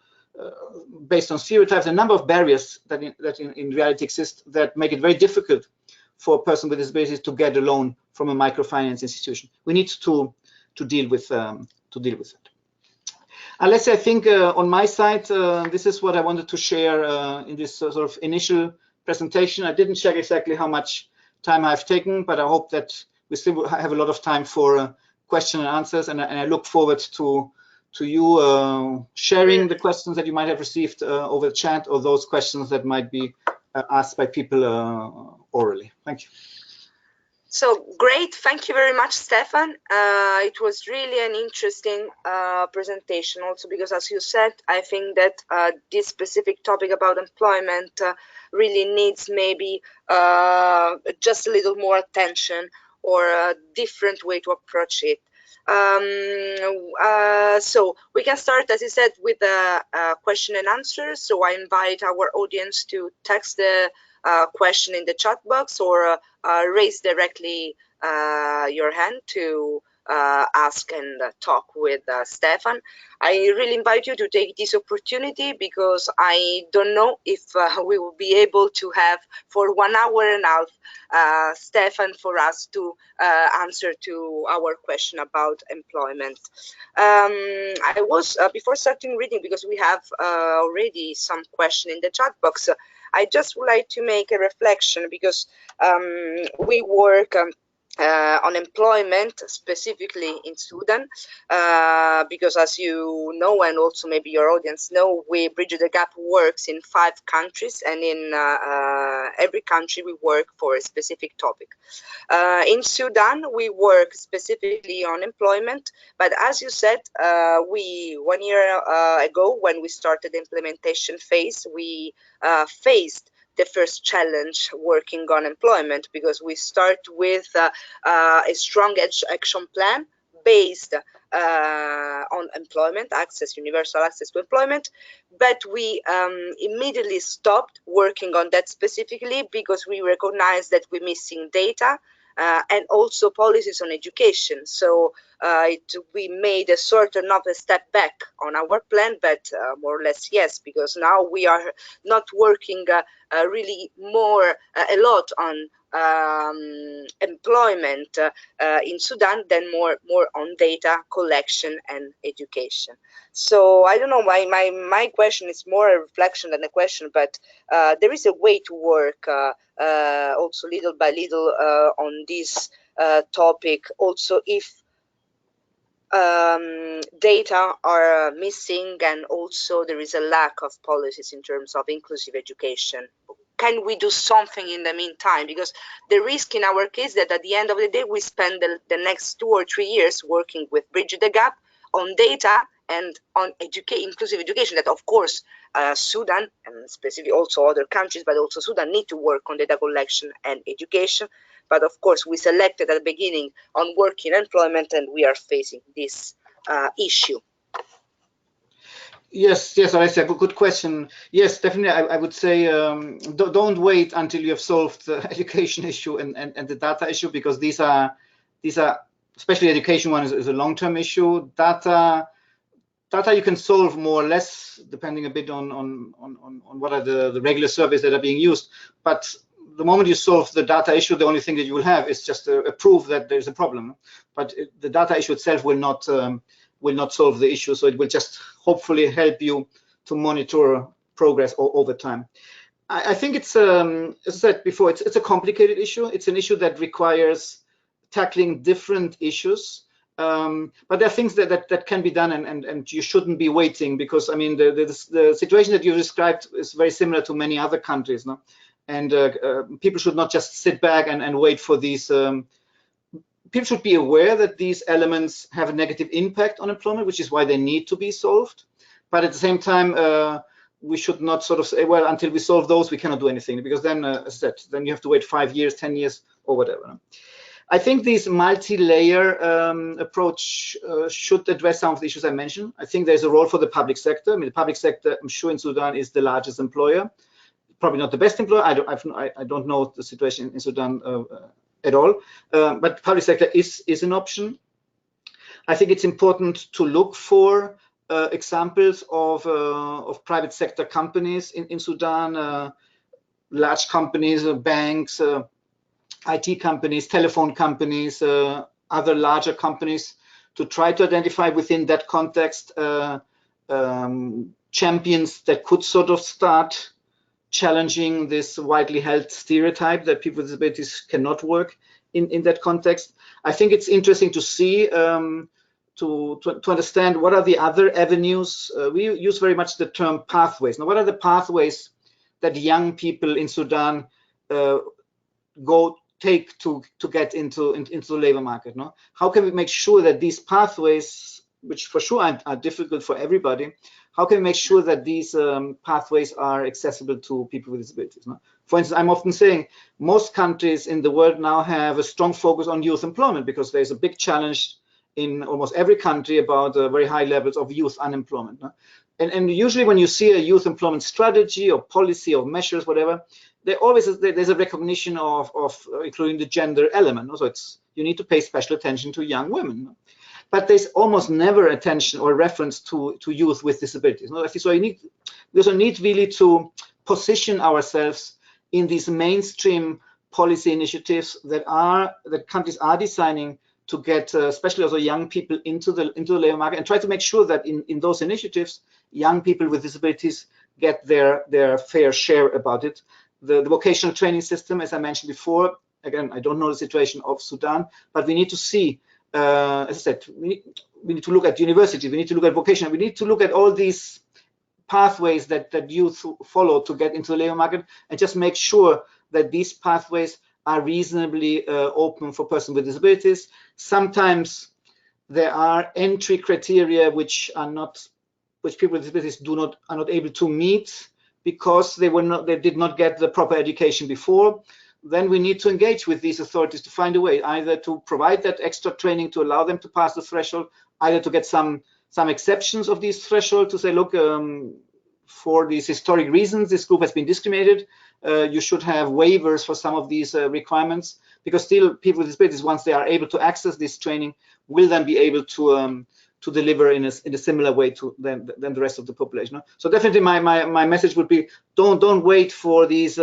Speaker 2: based on stereotypes, a number of barriers that in reality exist that make it very difficult for a person with disabilities to get a loan from a microfinance institution. We need to deal with that. Alessia, I think on my side, this is what I wanted to share in this sort of initial presentation. I didn't check exactly how much time I've taken, but I hope that we still have a lot of time for question and answers, and I look forward to you sharing the questions that you might have received over the chat, or those questions that might be asked by people orally. Thank you.
Speaker 1: So great, thank you very much, Stefan. It was really an interesting presentation also because, as you said, I think that this specific topic about employment really needs maybe just a little more attention or a different way to approach it. So we can start, as you said, with a question and answer. So I invite our audience to text the question in the chat box or raise directly your hand to ask and talk with Stefan. I really invite you to take this opportunity because I don't know if we will be able to have for 1 hour and a half Stefan for us to answer to our question about employment. I was, before starting reading, because we have already some question in the chat box, I just would like to make a reflection because we work on employment specifically in Sudan because, as you know, and also maybe your audience know, we Bridge the Gap works in 5 countries, and in every country we work for a specific topic. In Sudan we work specifically on employment, but as you said, we 1 year ago, when we started the implementation phase, we faced the first challenge working on employment, because we start with a strong action plan based on employment access, universal access to employment, but we immediately stopped working on that specifically because we recognized that we're missing data and also policies on education. So we made a sort of not a step back on our plan, but more or less yes, because now we are not working really a lot on employment in Sudan than more on data collection and education. So I don't know, my question is more a reflection than a question, but there is a way to work also little by little on this topic, also if data are missing and also there is a lack of policies in terms of inclusive education. Can we do something in the meantime? Because the risk in our case that at the end of the day we spend the next 2 or 3 years working with Bridge the Gap on data and on inclusive education, that of course Sudan and specifically also other countries, but also Sudan, need to work on data collection and education. But of course, we selected at the beginning on working employment, and we are facing this issue.
Speaker 2: Yes, Alessia, good question. Yes, definitely. I would say don't wait until you have solved the education issue and the data issue, because these are especially education one is a long-term issue. Data you can solve more or less depending a bit on what are the regular surveys that are being used. But the moment you solve the data issue, the only thing that you will have is just a proof that there's a problem. But the data issue itself will not solve the issue. So it will just hopefully help you to monitor progress over time. I think it's, as I said before, it's a complicated issue. It's an issue that requires tackling different issues. But there are things that can be done, and you shouldn't be waiting, because I mean the situation that you described is very similar to many other countries, no? And people should not just sit back and wait for these. People should be aware that these elements have a negative impact on employment, which is why they need to be solved. But at the same time, we should not sort of say, well, until we solve those, we cannot do anything, because then, as I said, then you have to wait 5 years, 10 years, or whatever. No? I think this multi-layer approach should address some of the issues I mentioned. I think there's a role for the public sector. I mean, the public sector, I'm sure in Sudan, is the largest employer. Probably not the best employer. I don't know the situation in Sudan at all. But public sector is an option. I think it's important to look for examples of private sector companies in Sudan, large companies, banks, IT companies, telephone companies, other larger companies, to try to identify within that context champions that could sort of start challenging this widely held stereotype that people with disabilities cannot work in that context. I think it's interesting to see, to understand what are the other avenues. We use very much the term pathways. Now, what are the pathways that young people in Sudan take to get into the labor market? No? How can we make sure that these pathways, which for sure are difficult for everybody, how can we make sure that these pathways are accessible to people with disabilities? No? For instance, I'm often saying most countries in the world now have a strong focus on youth employment, because there's a big challenge in almost every country about very high levels of youth unemployment. No? And usually when you see a youth employment strategy or policy or measures, whatever, there's a recognition of including the gender element. No? So you need to pay special attention to young women. No? But there's almost never attention or reference to youth with disabilities. No? So we also need really to position ourselves in these mainstream policy initiatives that countries are designing to get especially also young people into the labor market, and try to make sure that in those initiatives, young people with disabilities get their fair share about it. The vocational training system, as I mentioned before, again, I don't know the situation of Sudan, but we need to see, as I said, we need to look at university, we need to look at vocational, we need to look at all these pathways that youth follow to get into the labor market, and just make sure that these pathways are reasonably open for persons with disabilities. Sometimes there are entry criteria which people with disabilities are not able to meet because they did not get the proper education before. Then we need to engage with these authorities to find a way, either to provide that extra training to allow them to pass the threshold, either to get some exceptions of these thresholds to say, look, for these historic reasons, this group has been discriminated. You should have waivers for some of these requirements, because still people with disabilities, once they are able to access this training, will then be able to deliver in a similar way than the rest of the population. So definitely my message would be, don't wait for these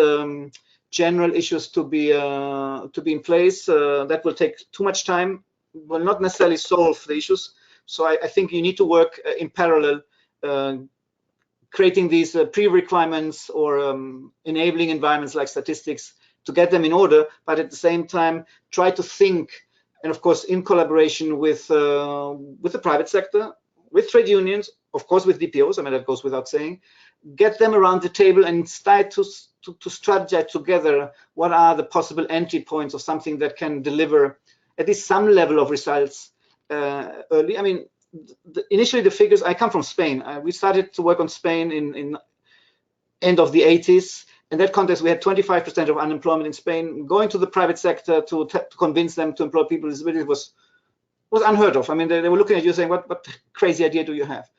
Speaker 2: general issues to be in place. That will take too much time, will not necessarily solve the issues. So I think you need to work in parallel, creating these pre-requirements or enabling environments like statistics to get them in order, but at the same time try to think, and of course in collaboration with the private sector, with trade unions, of course with DPOs, I mean that goes without saying, get them around the table and start to strategize together what are the possible entry points of something that can deliver at least some level of results early. I mean, initially the figures, I come from Spain. We started to work on Spain in end of the 80s. In that context, we had 25% of unemployment in Spain. Going to the private sector to convince them to employ people with disabilities was unheard of. I mean, they were looking at you saying, what crazy idea do you have?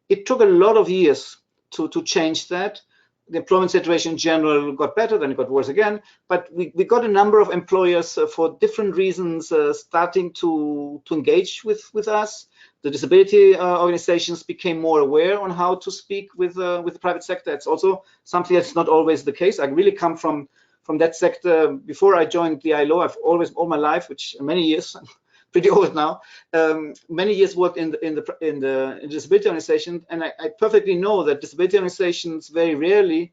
Speaker 2: It took a lot of years to change that. The employment situation in general got better, then it got worse again. But we got a number of employers for different reasons starting to engage with us. The disability organizations became more aware on how to speak with the private sector. It's also something that's not always the case. I really come from that sector. Before I joined the ILO, I've always, all my life, which many years, pretty old now, many years worked in the disability organization, and I perfectly know that disability organizations very rarely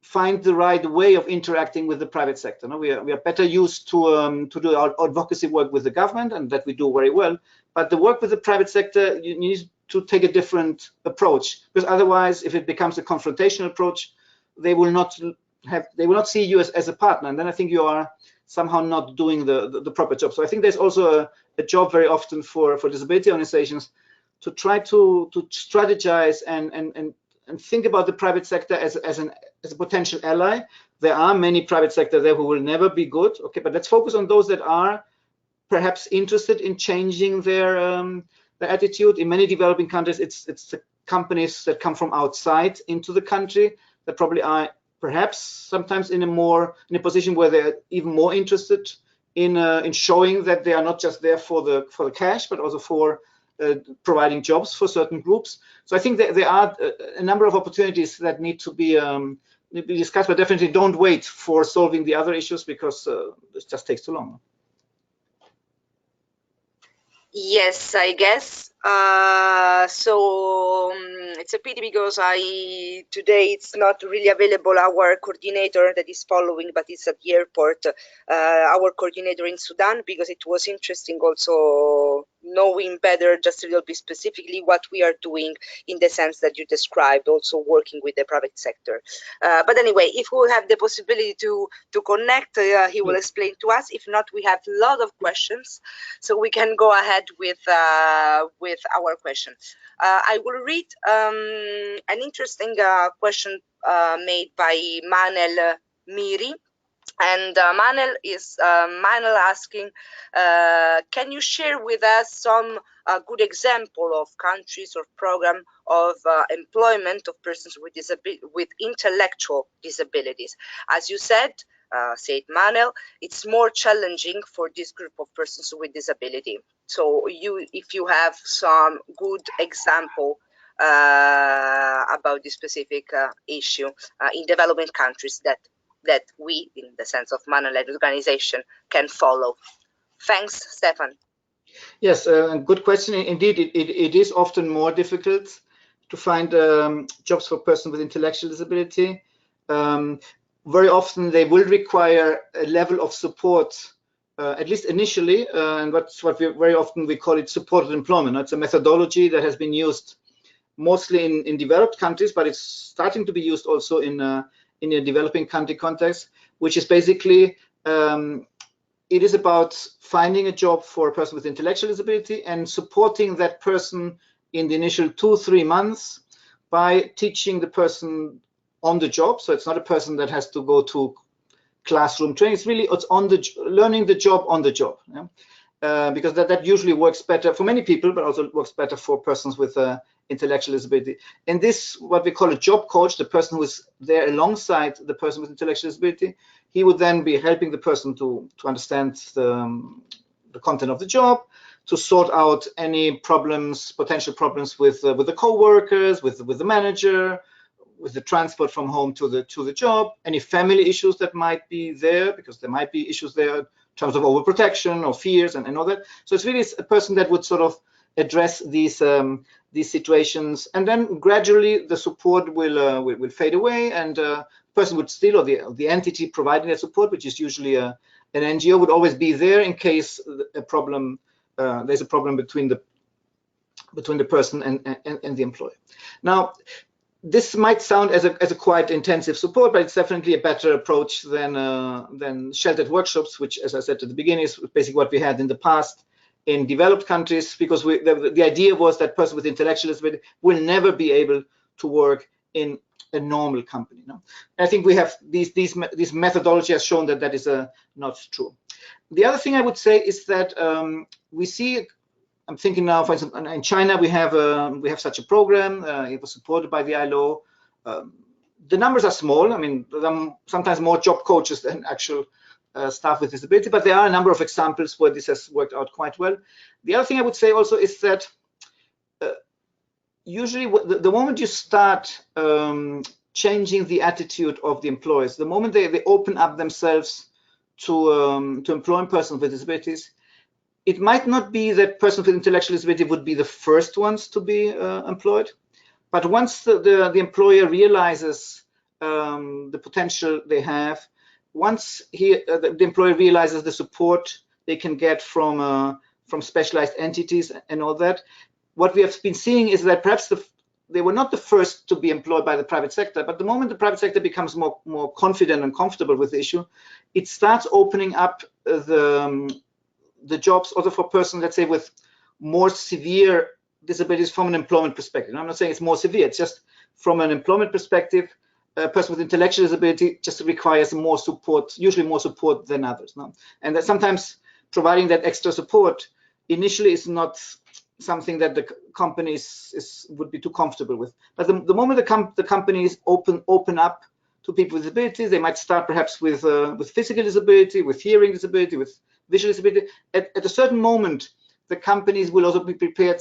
Speaker 2: find the right way of interacting with the private sector. No? We are better used to do our advocacy work with the government, and that we do very well. But the work with the private sector, you need to take a different approach, because otherwise, if it becomes a confrontational approach, they will not see you as a partner, and then I think you are somehow not doing the proper job. So I think there's also a job very often for disability organizations to try to strategize and think about the private sector as a potential ally. There are many private sector there who will never be good, okay, but let's focus on those that are perhaps interested in changing their attitude. In many developing countries, it's the companies that come from outside into the country that probably are perhaps sometimes in a position where they're even more interested in showing that they are not just there for the cash, but also for providing jobs for certain groups. So I think that there are a number of opportunities that need to be discussed, but definitely don't wait for solving the other issues, because it just takes too long.
Speaker 1: Yes, I guess. It's a pity because today it's not really available. Our coordinator that is following, but it's at the airport. Our coordinator in Sudan, because it was interesting also knowing better just a little bit specifically what we are doing in the sense that you described, also working with the private sector. But anyway, if we have the possibility to connect, he will explain to us. If not, we have a lot of questions, so we can go ahead with our question. I will read an interesting question made by Manel Miri. And Manel asking, can you share with us some good example of countries or program of employment of persons with intellectual disabilities? As you said Manel, it's more challenging for this group of persons with disability. So if you have some good example about this specific issue in developing countries that we, in the sense of Manel-led organization, can follow. Thanks, Stefan.
Speaker 2: Yes, good question. Indeed, it is often more difficult to find jobs for persons with intellectual disability. Very often they will require a level of support, at least initially, and what very often we call it supported employment. It's a methodology that has been used mostly in developed countries, but it's starting to be used also in a developing country context, which is basically it is about finding a job for a person with intellectual disability and supporting that person in the initial 2-3 months by teaching the person on the job. So it's not a person that has to go to classroom training. It's on the learning the job on the job, yeah? Because that usually works better for many people, but also works better for persons with intellectual disability. And this, what we call a job coach, the person who is there alongside the person with intellectual disability, he would then be helping the person to understand the content of the job, to sort out any problems, potential problems with the co-workers, with the manager, with the transport from home to the job, any family issues that might be there, because there might be issues there in terms of overprotection or fears and all that. So it's really a person that would sort of address these situations, and then gradually the support will fade away, and person would still, or the entity providing that support, which is usually an NGO, would always be there in case a problem there's a problem between the person and the employer. Now, this might sound as a quite intensive support, but it's definitely a better approach than sheltered workshops, which, as I said at the beginning, is basically what we had in the past in developed countries, because the idea was that person with intellectual disability will never be able to work in a normal company. No? I think we have this methodology has shown that that is not true. The other thing I would say is that we see, I'm thinking now, for example, in China we have such a program. It was supported by the ILO. The numbers are small. I mean, there are sometimes more job coaches than actual staff with disability, but there are a number of examples where this has worked out quite well. The other thing I would say also is that usually the moment you start changing the attitude of the employers, the moment they open up themselves to employing persons with disabilities, it might not be that persons with intellectual disability would be the first ones to be employed, but once the employer realizes the potential they have, once the employer realizes the support they can get from specialized entities and all that, what we have been seeing is that perhaps they were not the first to be employed by the private sector, but the moment the private sector becomes more confident and comfortable with the issue, it starts opening up the jobs also for persons, let's say, with more severe disabilities from an employment perspective. I'm not saying it's more severe, it's just from an employment perspective, a person with intellectual disability just requires more support, usually more support than others. No? And that sometimes providing that extra support initially is not something that the companies would be too comfortable with. But the moment the companies open up to people with disabilities, they might start perhaps with physical disability, with hearing disability, with visual disability. At a certain moment, the companies will also be prepared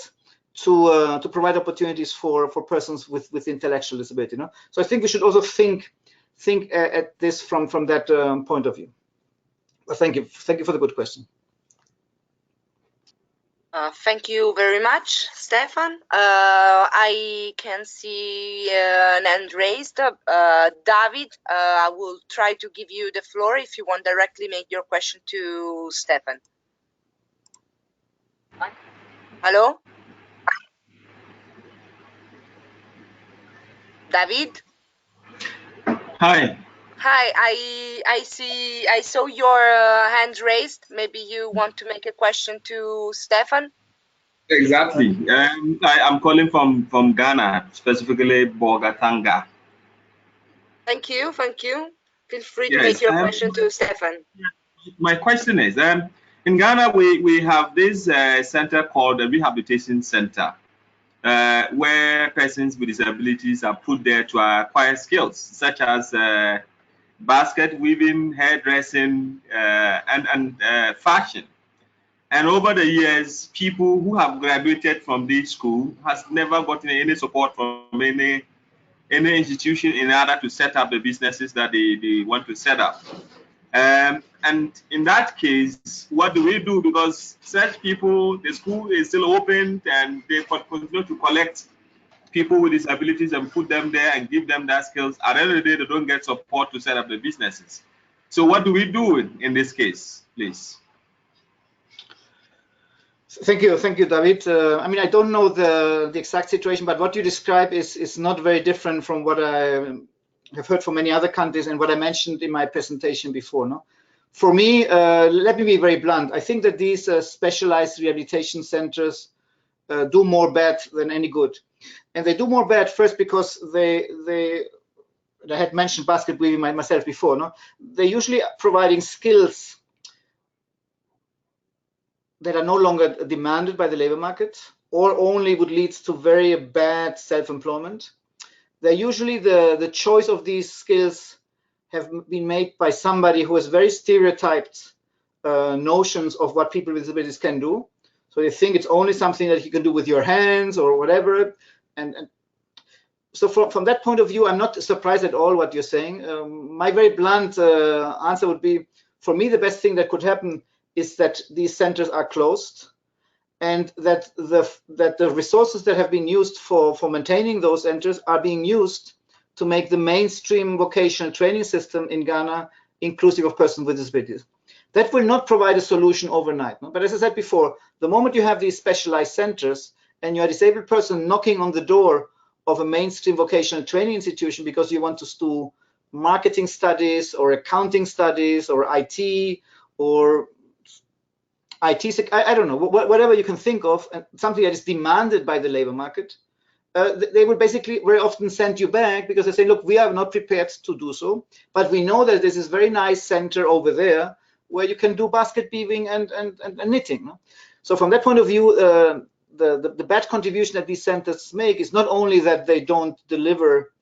Speaker 2: to provide opportunities for persons with intellectual disability. No? So I think we should also think at this from that point of view. Well, thank you for the good question.
Speaker 1: Thank you very much, Stefan. I can see an hand raised. David, I will try to give you the floor if you want directly make your question to Stefan. Hello? David?
Speaker 3: Hi.
Speaker 1: Hi, I saw your hand raised. Maybe you want to make a question to Stefan?
Speaker 3: Exactly. I'm calling from Ghana, specifically Bogatanga.
Speaker 1: Thank you. Feel free to
Speaker 3: Yes.
Speaker 1: make your question to Stefan.
Speaker 3: My question is, in Ghana, we have this center called the Rehabilitation Center, where persons with disabilities are put there to acquire skills such as basket weaving, hairdressing, and fashion. And over the years, people who have graduated from this school has never gotten any support from any institution in order to set up the businesses that they want to set up. And in that case, what do we do? Because such people, the school is still open and they continue to collect people with disabilities and put them there and give them that skills. At the end of the day, they don't get support to set up the businesses. So what do we do in this case, please?
Speaker 2: Thank you, David. I mean, I don't know the exact situation, but what you describe is not very different from what I have heard from many other countries and what I mentioned in my presentation before. No, for me, let me be very blunt. I think that these specialized rehabilitation centers do more bad than any good, and they do more bad first because I had mentioned basket weaving myself before. No, they're usually providing skills that are no longer demanded by the labor market or only would lead to very bad self-employment. They're usually the choice of these skills have been made by somebody who has very stereotyped notions of what people with disabilities can do. So they think it's only something that you can do with your hands or whatever. And so from that point of view, I'm not surprised at all what you're saying. My very blunt answer would be, for me, the best thing that could happen is that these centers are closed and that the resources that have been used for maintaining those centers are being used to make the mainstream vocational training system in Ghana inclusive of persons with disabilities. That will not provide a solution overnight. No? But as I said before, the moment you have these specialized centers and you're a disabled person knocking on the door of a mainstream vocational training institution because you want to do marketing studies or accounting studies or IT or I don't know, whatever you can think of, and something that is demanded by the labor market, they will basically very often send you back because they say, look, we are not prepared to do so, but we know that there's this very nice center over there where you can do basket weaving and knitting. No? So from that point of view, the bad contribution that these centers make is not only that they don't deliver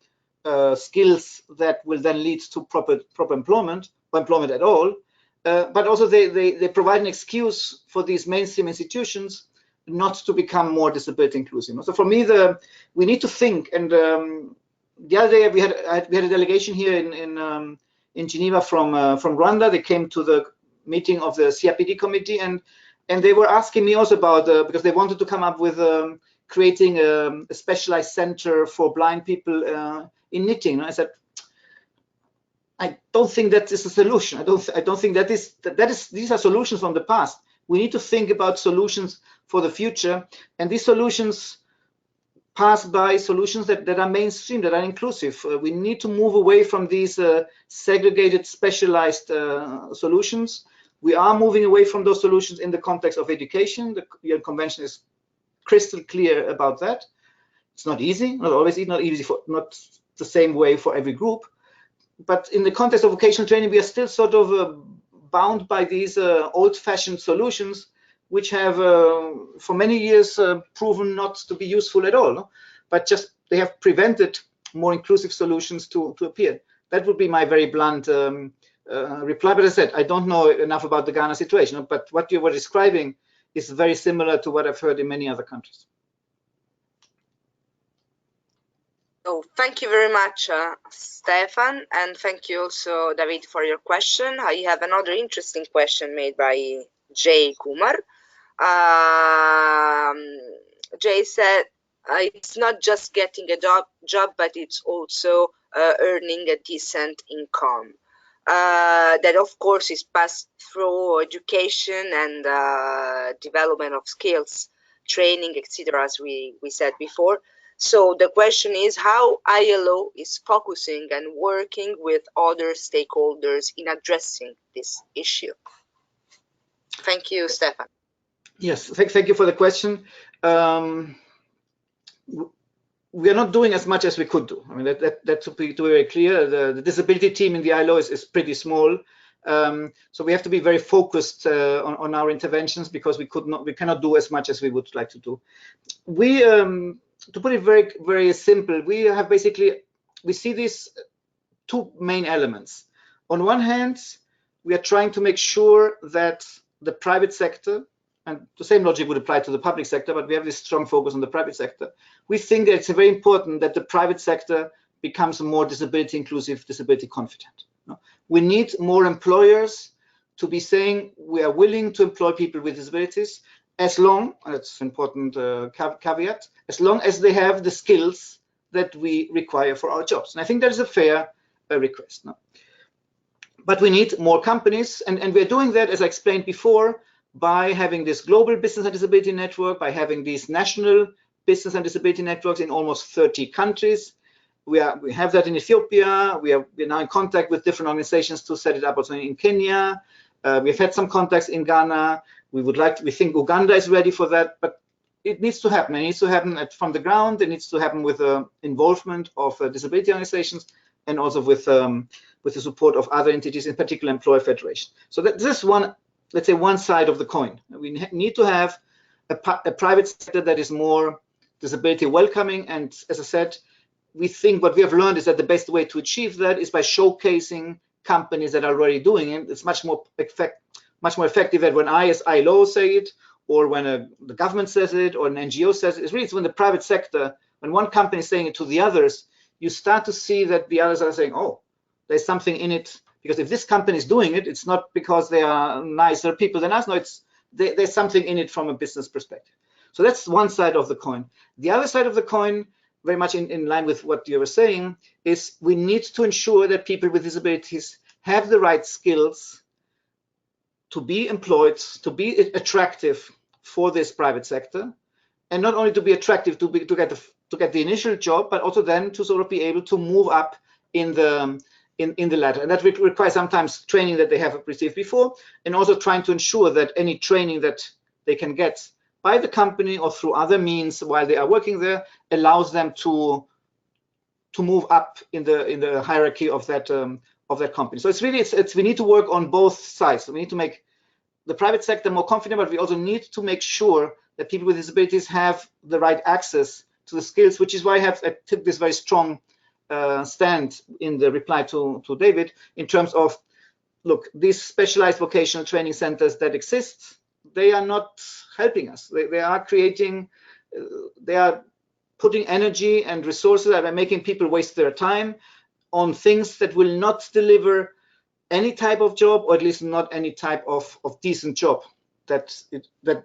Speaker 2: skills that will then lead to proper employment or employment at all, but also they provide an excuse for these mainstream institutions not to become more disability inclusive. So for me, we need to think. And the other day we had a delegation here in Geneva from Rwanda. They came to the meeting of the CRPD committee, and they were asking me also about because they wanted to come up with creating a specialized center for blind people in knitting. I said, I don't think that is a solution. I don't think that is these are solutions from the past. We need to think about solutions for the future, and these solutions pass by solutions that are mainstream, that are inclusive. We need to move away from these segregated, specialized solutions. We are moving away from those solutions in the context of education. The UN Convention is crystal clear about that. It's not easy, not always easy, not the same way for every group. But in the context of vocational training, we are still sort of bound by these old-fashioned solutions, which have for many years proven not to be useful at all, no? But just they have prevented more inclusive solutions to appear. That would be my very blunt reply. But as I said, I don't know enough about the Ghana situation, but what you were describing is very similar to what I've heard in many other countries.
Speaker 1: So thank you very much, Stefan, and thank you also, David, for your question. I have another interesting question made by Jay Kumar. Jay said, it's not just getting a job, but it's also earning a decent income. That, of course, is passed through education and development of skills, training, etc., as we said before. So the question is how ILO is focusing and working with other stakeholders in addressing this issue. Thank you, Stefan.
Speaker 2: Yes, thank you for the question. We are not doing as much as we could do. I mean, that to be very clear. The disability team in the ILO is pretty small. So we have to be very focused on our interventions because we cannot do as much as we would like to do. To put it very, very simple, we see these two main elements. On one hand, we are trying to make sure that the private sector, and the same logic would apply to the public sector, but we have this strong focus on the private sector. We think that it's very important that the private sector becomes more disability inclusive, disability confident. We need more employers to be saying we are willing to employ people with disabilities as long, and that's an important caveat, as long as they have the skills that we require for our jobs. And I think that is a fair request. No? But we need more companies, and we're doing that, as I explained before, by having this global business and disability network, by having these national business and disability networks in almost 30 countries. We have that in Ethiopia. We're now in contact with different organizations to set it up also in Kenya. We've had some contacts in Ghana. We think Uganda is ready for that, but it needs to happen. It needs to happen from the ground. It needs to happen with the involvement of disability organizations and also with the support of other entities, in particular employer federation. So this is one, let's say, one side of the coin. We need to have a private sector that is more disability welcoming. And as I said, we think what we have learned is that the best way to achieve that is by showcasing companies that are already doing it. It's much more effective than when I, as ILO, say it, or when the government says it, or an NGO says it. It's really when the private sector, when one company is saying it to the others, you start to see that the others are saying, oh, there's something in it. Because if this company is doing it, it's not because they are nicer people than us. No, there's something in it from a business perspective. So that's one side of the coin. The other side of the coin, very much in line with what you were saying, is we need to ensure that people with disabilities have the right skills to be employed, to be attractive for this private sector, and not only to be attractive to get the initial job, but also then to sort of be able to move up in the in the latter. And that requires sometimes training that they have received before, and also trying to ensure that any training that they can get by the company or through other means while they are working there allows them to move up in the hierarchy of that company. So it's really we need to work on both sides. So we need to make the private sector more confident, but we also need to make sure that people with disabilities have the right access to the skills, which is why I took this very strong stand in the reply to David in terms of, look, these specialized vocational training centers that exist, they are not helping us. They are creating, they are putting energy and resources that are making people waste their time on things that will not deliver any type of job, or at least not any type of decent job. That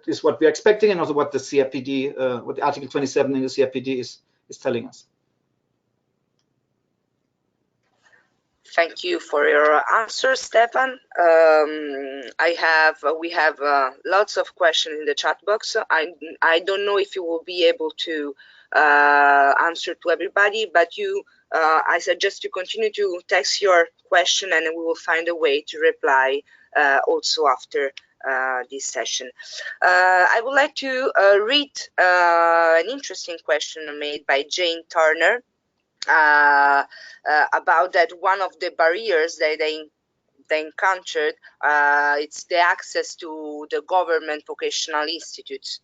Speaker 2: is what we are expecting, and also what the CRPD, what the Article 27 in the CRPD is telling us.
Speaker 1: Thank you for your answer, Stefan. We have lots of questions in the chat box. I don't know if you will be able to answer to everybody, but I suggest you continue to text your question, and we will find a way to reply also after this session. I would like to read an interesting question made by Jane Turner. About that, one of the barriers that they encountered, it's the access to the government vocational institutes.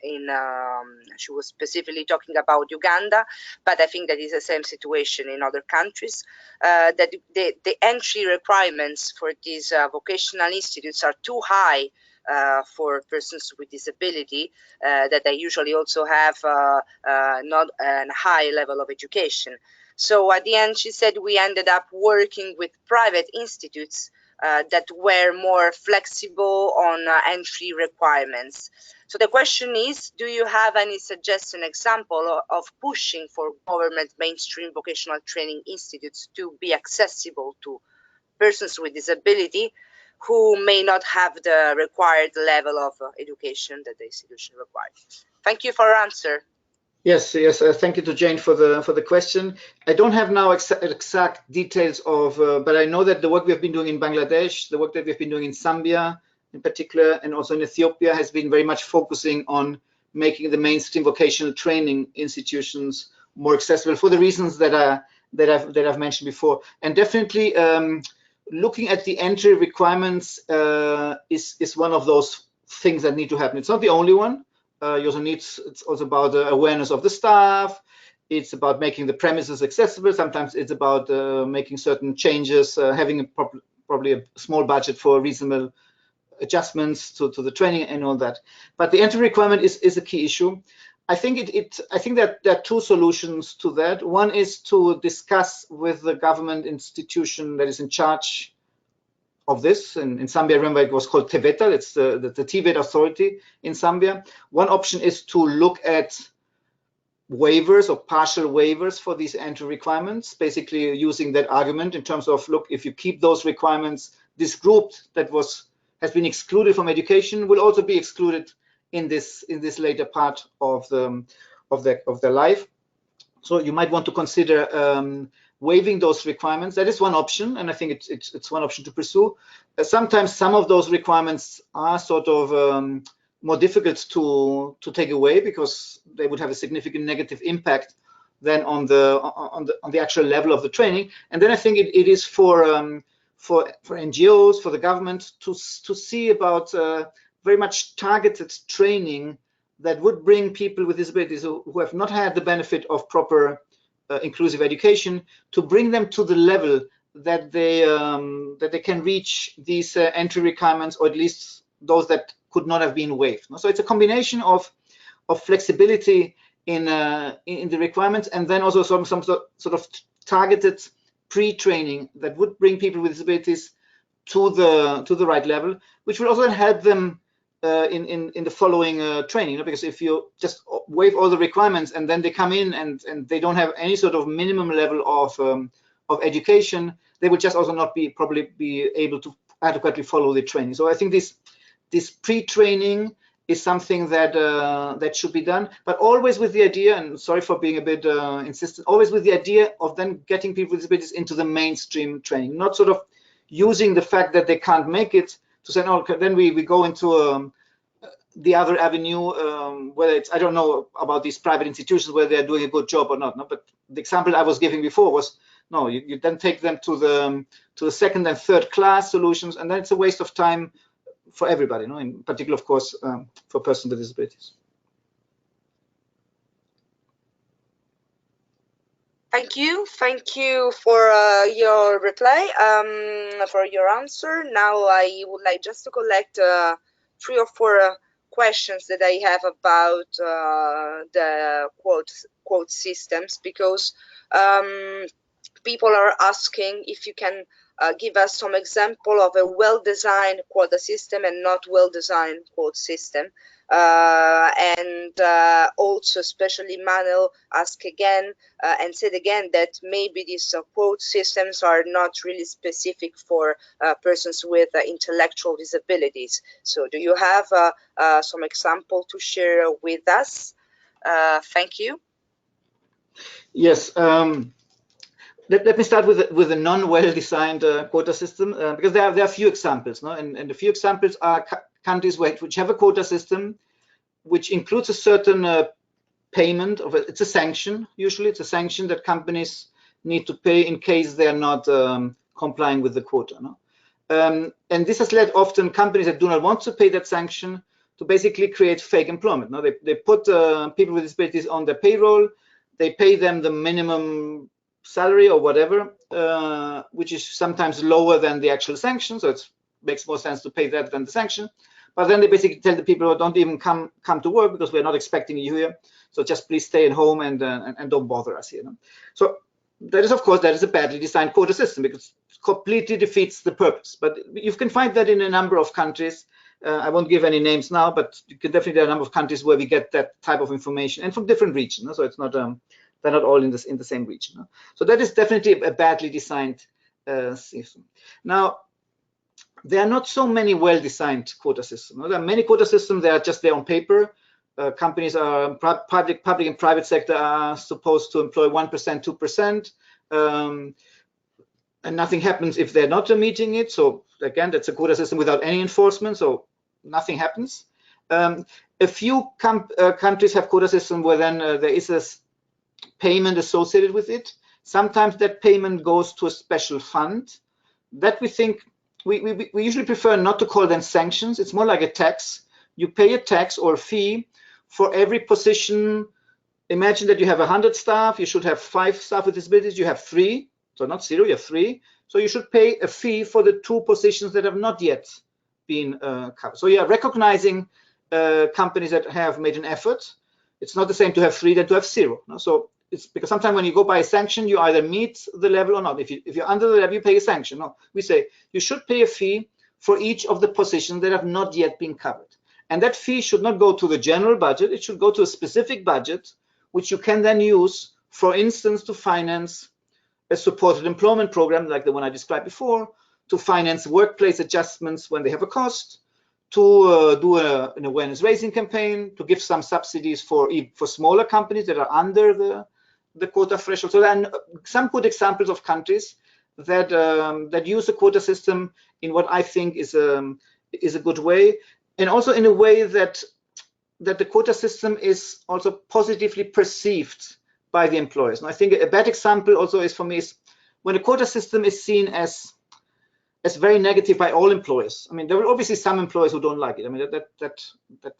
Speaker 1: She was specifically talking about Uganda, but I think that is the same situation in other countries. That the entry requirements for these vocational institutes are too high for persons with disability, that they usually also have not a high level of education. So at the end, she said, we ended up working with private institutes that were more flexible on entry requirements. So the question is, do you have any suggestion, example of pushing for government mainstream vocational training institutes to be accessible to persons with disability who may not have the required level of education that the institution requires? Thank you for your answer.
Speaker 2: Yes. Thank you to Jane for the question. I don't have now exact details of, but I know that the work we have been doing in Bangladesh, the work that we've been doing in Zambia in particular, and also in Ethiopia, has been very much focusing on making the mainstream vocational training institutions more accessible for the reasons that I've mentioned before. And definitely looking at the entry requirements is one of those things that need to happen. It's not the only one. You also need, it's also about the awareness of the staff. It's about making the premises accessible. Sometimes it's about making certain changes, having probably a small budget for reasonable adjustments to the training and all that. But the entry requirement is a key issue. I think that there are two solutions to that. One is to discuss with the government institution that is in charge of this. In Zambia, I remember it was called TEVETA, it's the TVET authority in Zambia. One option is to look at waivers or partial waivers for these entry requirements, basically using that argument in terms of, look, if you keep those requirements, this group that has been excluded from education will also be excluded in this later part of their life. So you might want to consider waiving those requirements. That is one option, and I think it's one option to pursue. Sometimes some of those requirements are sort of more difficult to take away because they would have a significant negative impact then on the actual level of the training. And then I think it is for NGOs, for the government to see about very much targeted training that would bring people with disabilities who have not had the benefit of proper inclusive education, to bring them to the level that they can reach these entry requirements, or at least those that could not have been waived. So it's a combination of flexibility in the requirements, and then also some sort of targeted pre-training that would bring people with disabilities to the right level, which will also help them in the following training, because if you just waive all the requirements and then they come in and they don't have any sort of minimum level of education, they will just also not probably be able to adequately follow the training. So I think this pre-training is something that that should be done, but always with the idea, and sorry for being a bit insistent, always with the idea of then getting people with disabilities into the mainstream training, not sort of using the fact that they can't make it to say, no, then we go into the other avenue, whether it's, I don't know about these private institutions, whether they're doing a good job or not, no? But the example I was giving before was, no, you then take them to the second and third class solutions, and then it's a waste of time for everybody, no? In particular, of course, for persons with disabilities.
Speaker 1: Thank you for your reply, for your answer. Now I would like just to collect 3 or 4 questions that I have about the quote systems, because people are asking if you can give us some example of a well-designed quota system and not well-designed quote system. And also, especially Manuel asked again and said again that maybe these quote systems are not really specific for persons with intellectual disabilities. So do you have some example to share with us? Thank you.
Speaker 2: Yes. Let me start with a non-well-designed quota system, because there are a few examples, no? And the few examples are countries which have a quota system, which includes a certain payment of it's a sanction. Usually, it's a sanction that companies need to pay in case they are not complying with the quota. No? And this has led often companies that do not want to pay that sanction to basically create fake employment. No? They put people with disabilities on their payroll. They pay them the minimum salary or whatever, which is sometimes lower than the actual sanction. So it makes more sense to pay that than the sanction. But then they basically tell the people, don't even come to work because we're not expecting you here. So just please stay at home and don't bother us here. No? So that is, of course, that is a badly designed quota system because it completely defeats the purpose. But you can find that in a number of countries. I won't give any names now, but you can definitely, there are a number of countries where we get that type of information, and from different regions. No? So it's not they're not all in the same region. No? So that is definitely a badly designed system. Now, there are not so many well-designed quota systems. No? There are many quota systems that are just there on paper. Companies are public and private sector are supposed to employ 1%, 2%, and nothing happens if they're not meeting it. So again, that's a quota system without any enforcement. So nothing happens. A few countries have quota system where then there is a payment associated with it. Sometimes that payment goes to a special fund. That we think we usually prefer not to call them sanctions. It's more like a tax. You pay a tax or a fee for every position. Imagine that you have 100 staff. You should have 5 staff with disabilities. You have 3, so not 0. You have 3. So you should pay a fee for the 2 positions that have not yet been covered. So you are recognizing companies that have made an effort. It's not the same to have 3 than to have 0. No? So it's because sometimes when you go by a sanction, you either meet the level or not. If you're under the level, you pay a sanction. No, we say you should pay a fee for each of the positions that have not yet been covered. And that fee should not go to the general budget. It should go to a specific budget, which you can then use, for instance, to finance a supported employment program like the one I described before, to finance workplace adjustments when they have a cost, to do an awareness raising campaign, to give some subsidies for smaller companies that are under the quota threshold. So then some good examples of countries that that use the quota system in what I think is a good way, and also in a way that the quota system is also positively perceived by the employers. And I think a bad example also is, for me, is when a quota system is seen as very negative by all employers. I mean, there will obviously some employers who don't like it. I mean, that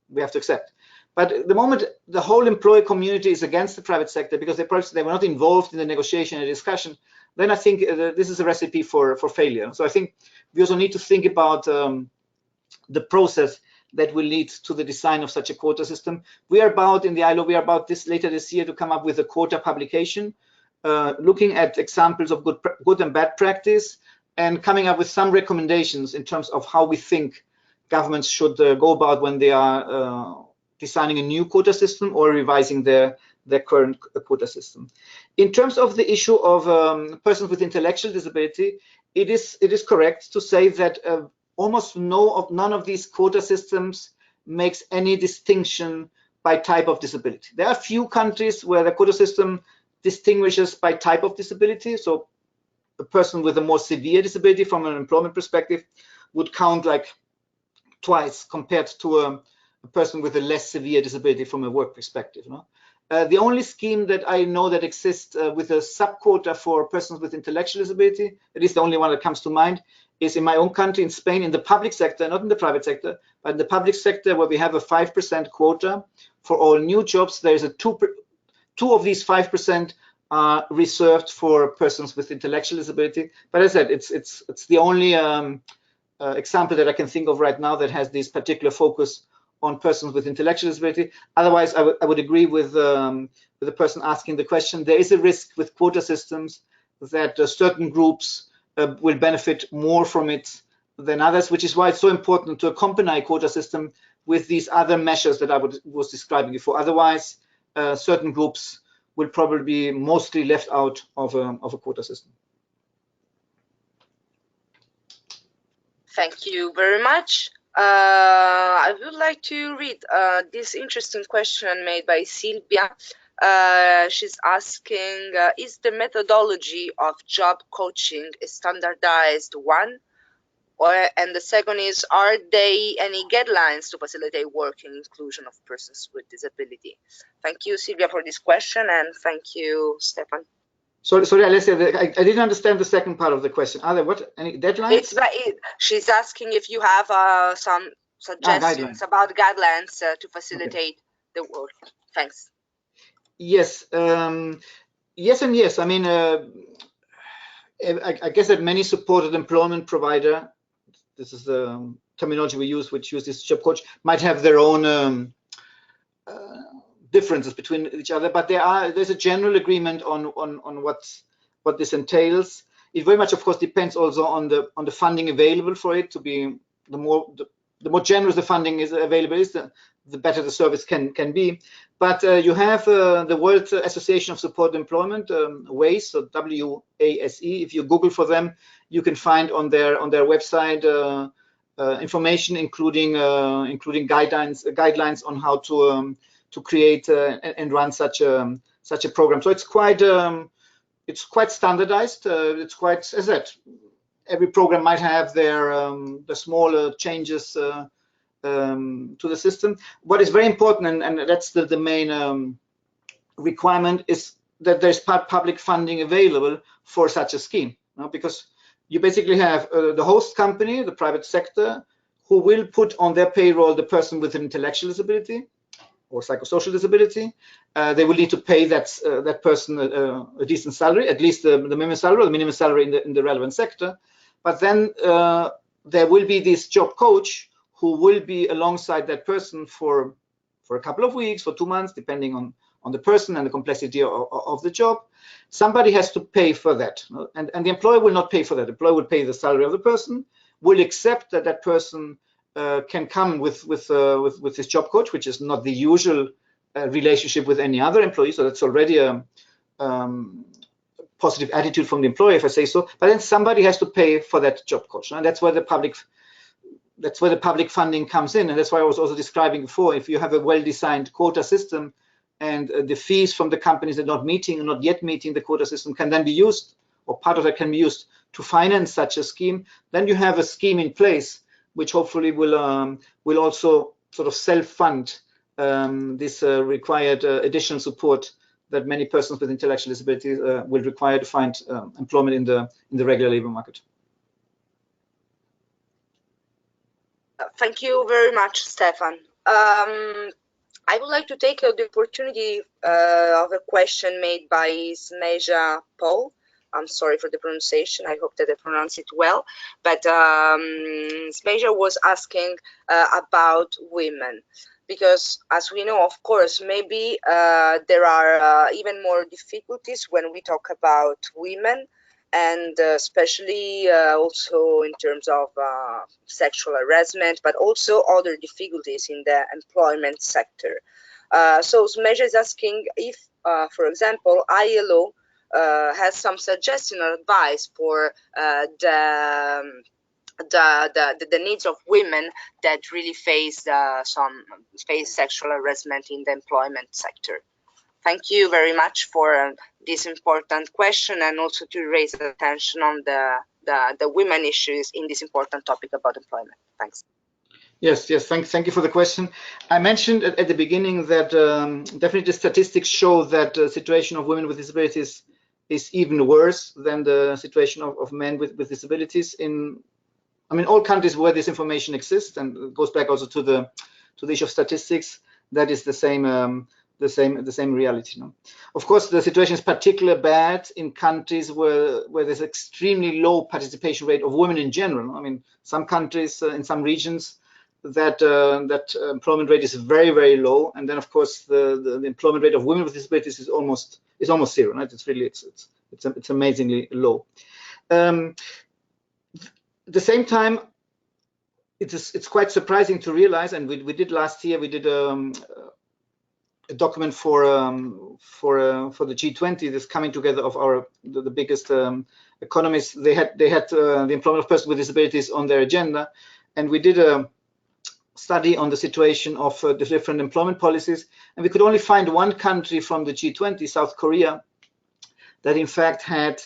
Speaker 2: we have to accept. But the moment the whole employer community is against the private sector because they were not involved in the negotiation and discussion, then I think this is a recipe for failure. So I think we also need to think about the process that will lead to the design of such a quota system. We are about, in the ILO, we are about this later this year to come up with a quota publication, looking at examples of good and bad practice, and coming up with some recommendations in terms of how we think governments should go about when they are designing a new quota system or revising their current quota system. In terms of the issue of persons with intellectual disability, it is correct to say that almost none of these quota systems makes any distinction by type of disability. There are few countries where the quota system distinguishes by type of disability. So a person with a more severe disability from an employment perspective would count like twice compared to a person with a less severe disability from a work perspective. No? The only scheme that I know that exists with a sub-quota for persons with intellectual disability, at least the only one that comes to mind, is in my own country, in Spain, in the public sector, not in the private sector, but in the public sector, where we have a 5% quota for all new jobs. There is a two of these 5% are reserved for persons with intellectual disability. But as I said, it's the only example that I can think of right now that has this particular focus on persons with intellectual disability. Otherwise, I would agree with the person asking the question. There is a risk with quota systems that certain groups will benefit more from it than others, which is why it's so important to accompany a quota system with these other measures that I was describing before. Otherwise, certain groups will probably be mostly left out of a quota system.
Speaker 1: Thank you very much. I would like to read this interesting question made by Silvia. She's asking, is the methodology of job coaching a standardized one? And the second is, are there any guidelines to facilitate work and inclusion of persons with disability? Thank you, Silvia, for this question, and thank you, Stefan.
Speaker 2: Sorry, Alessia, I didn't understand the second part of the question. Are there any deadlines?
Speaker 1: She's asking if you have some suggestions about guidelines to facilitate the work. Thanks.
Speaker 2: Yes, yes and yes. I mean, I guess that many supported employment provider, this is the terminology we use, which use this job coach, might have their own differences between each other, but there's a general agreement on what this entails. It very much, of course, depends also on the funding available for it. To be the more generous the funding is available is, the better the service can be. But you have the World Association of Supported Employment, WASE, so W-A-S-E. If you Google for them, you can find on their website information, including guidelines on how to create and run such a program. So it's quite standardized. It's quite, as I said, every program might have the smaller changes to the system. What is very important, and that's the main requirement, is that there's public funding available for such a scheme, because you basically have the host company, the private sector, who will put on their payroll the person with an intellectual disability or psychosocial disability. They will need to pay that person a decent salary, at least the minimum salary, or the minimum salary in the relevant sector. But then there will be this job coach who will be alongside that person for a couple of weeks, for 2 months, depending on the person and the complexity of the job. Somebody has to pay for that, and the employer will not pay for that. The employer will pay the salary of the person, will accept that person can come with this job coach, which is not the usual relationship with any other employee. So that's already a positive attitude from the employer, if I say so. But then somebody has to pay for that job coach, and that's where the public funding comes in. And that's why I was also describing before, if you have a well-designed quota system and the fees from the companies that are not yet meeting the quota system can then be used, or part of it can be used to finance such a scheme, then you have a scheme in place which hopefully will also sort of self-fund this required additional support that many persons with intellectual disabilities will require to find employment in the regular labor market.
Speaker 1: Thank you very much, Stefan. I would like to take the opportunity of a question made by Smeja Paul. I'm sorry for the pronunciation. I hope that I pronounce it well. But Smeja was asking about women, because as we know, of course, maybe there are even more difficulties when we talk about women, and especially also in terms of sexual harassment, but also other difficulties in the employment sector. So Smeja is asking if, for example, ILO has some suggestion or advice for the the needs of women that really face sexual harassment in the employment sector. Thank you very much for this important question, and also to raise attention on the women issues in this important topic about employment. Thanks.
Speaker 2: Yes, thank you for the question. I mentioned at the beginning that definitely the statistics show that the situation of women with disabilities is even worse than the situation of men with disabilities in, I mean, all countries where this information exists, and it goes back also to the issue of statistics. That is the same reality. No? Of course, the situation is particularly bad in countries where there's extremely low participation rate of women in general. I mean, some countries in some regions that employment rate is very, very low, and then of course the employment rate of women with disabilities is almost zero. Right? It's really it's amazingly low. At the same time, it's quite surprising to realize, and we did last year, we did a document for the G20, this coming together of the biggest economies. They had the employment of persons with disabilities on their agenda, and we did a study on the situation of the different employment policies, and we could only find one country from the G20, South Korea, that in fact had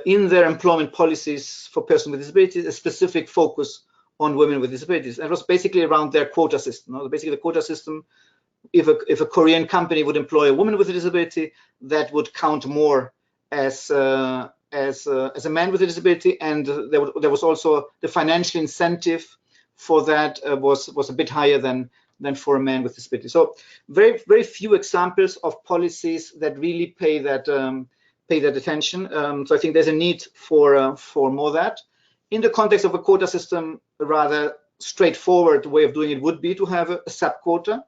Speaker 2: in their employment policies for persons with disabilities a specific focus on women with disabilities. And it was basically around their quota system. No? Basically, the quota system, if a Korean company would employ a woman with a disability, that would count more as a man with a disability, and there was also the financial incentive for that was a bit higher than for a man with disability. So very, very few examples of policies that really pay that attention. So I think there's a need for more of that. In the context of a quota system, a rather straightforward way of doing it would be to have a sub-quota.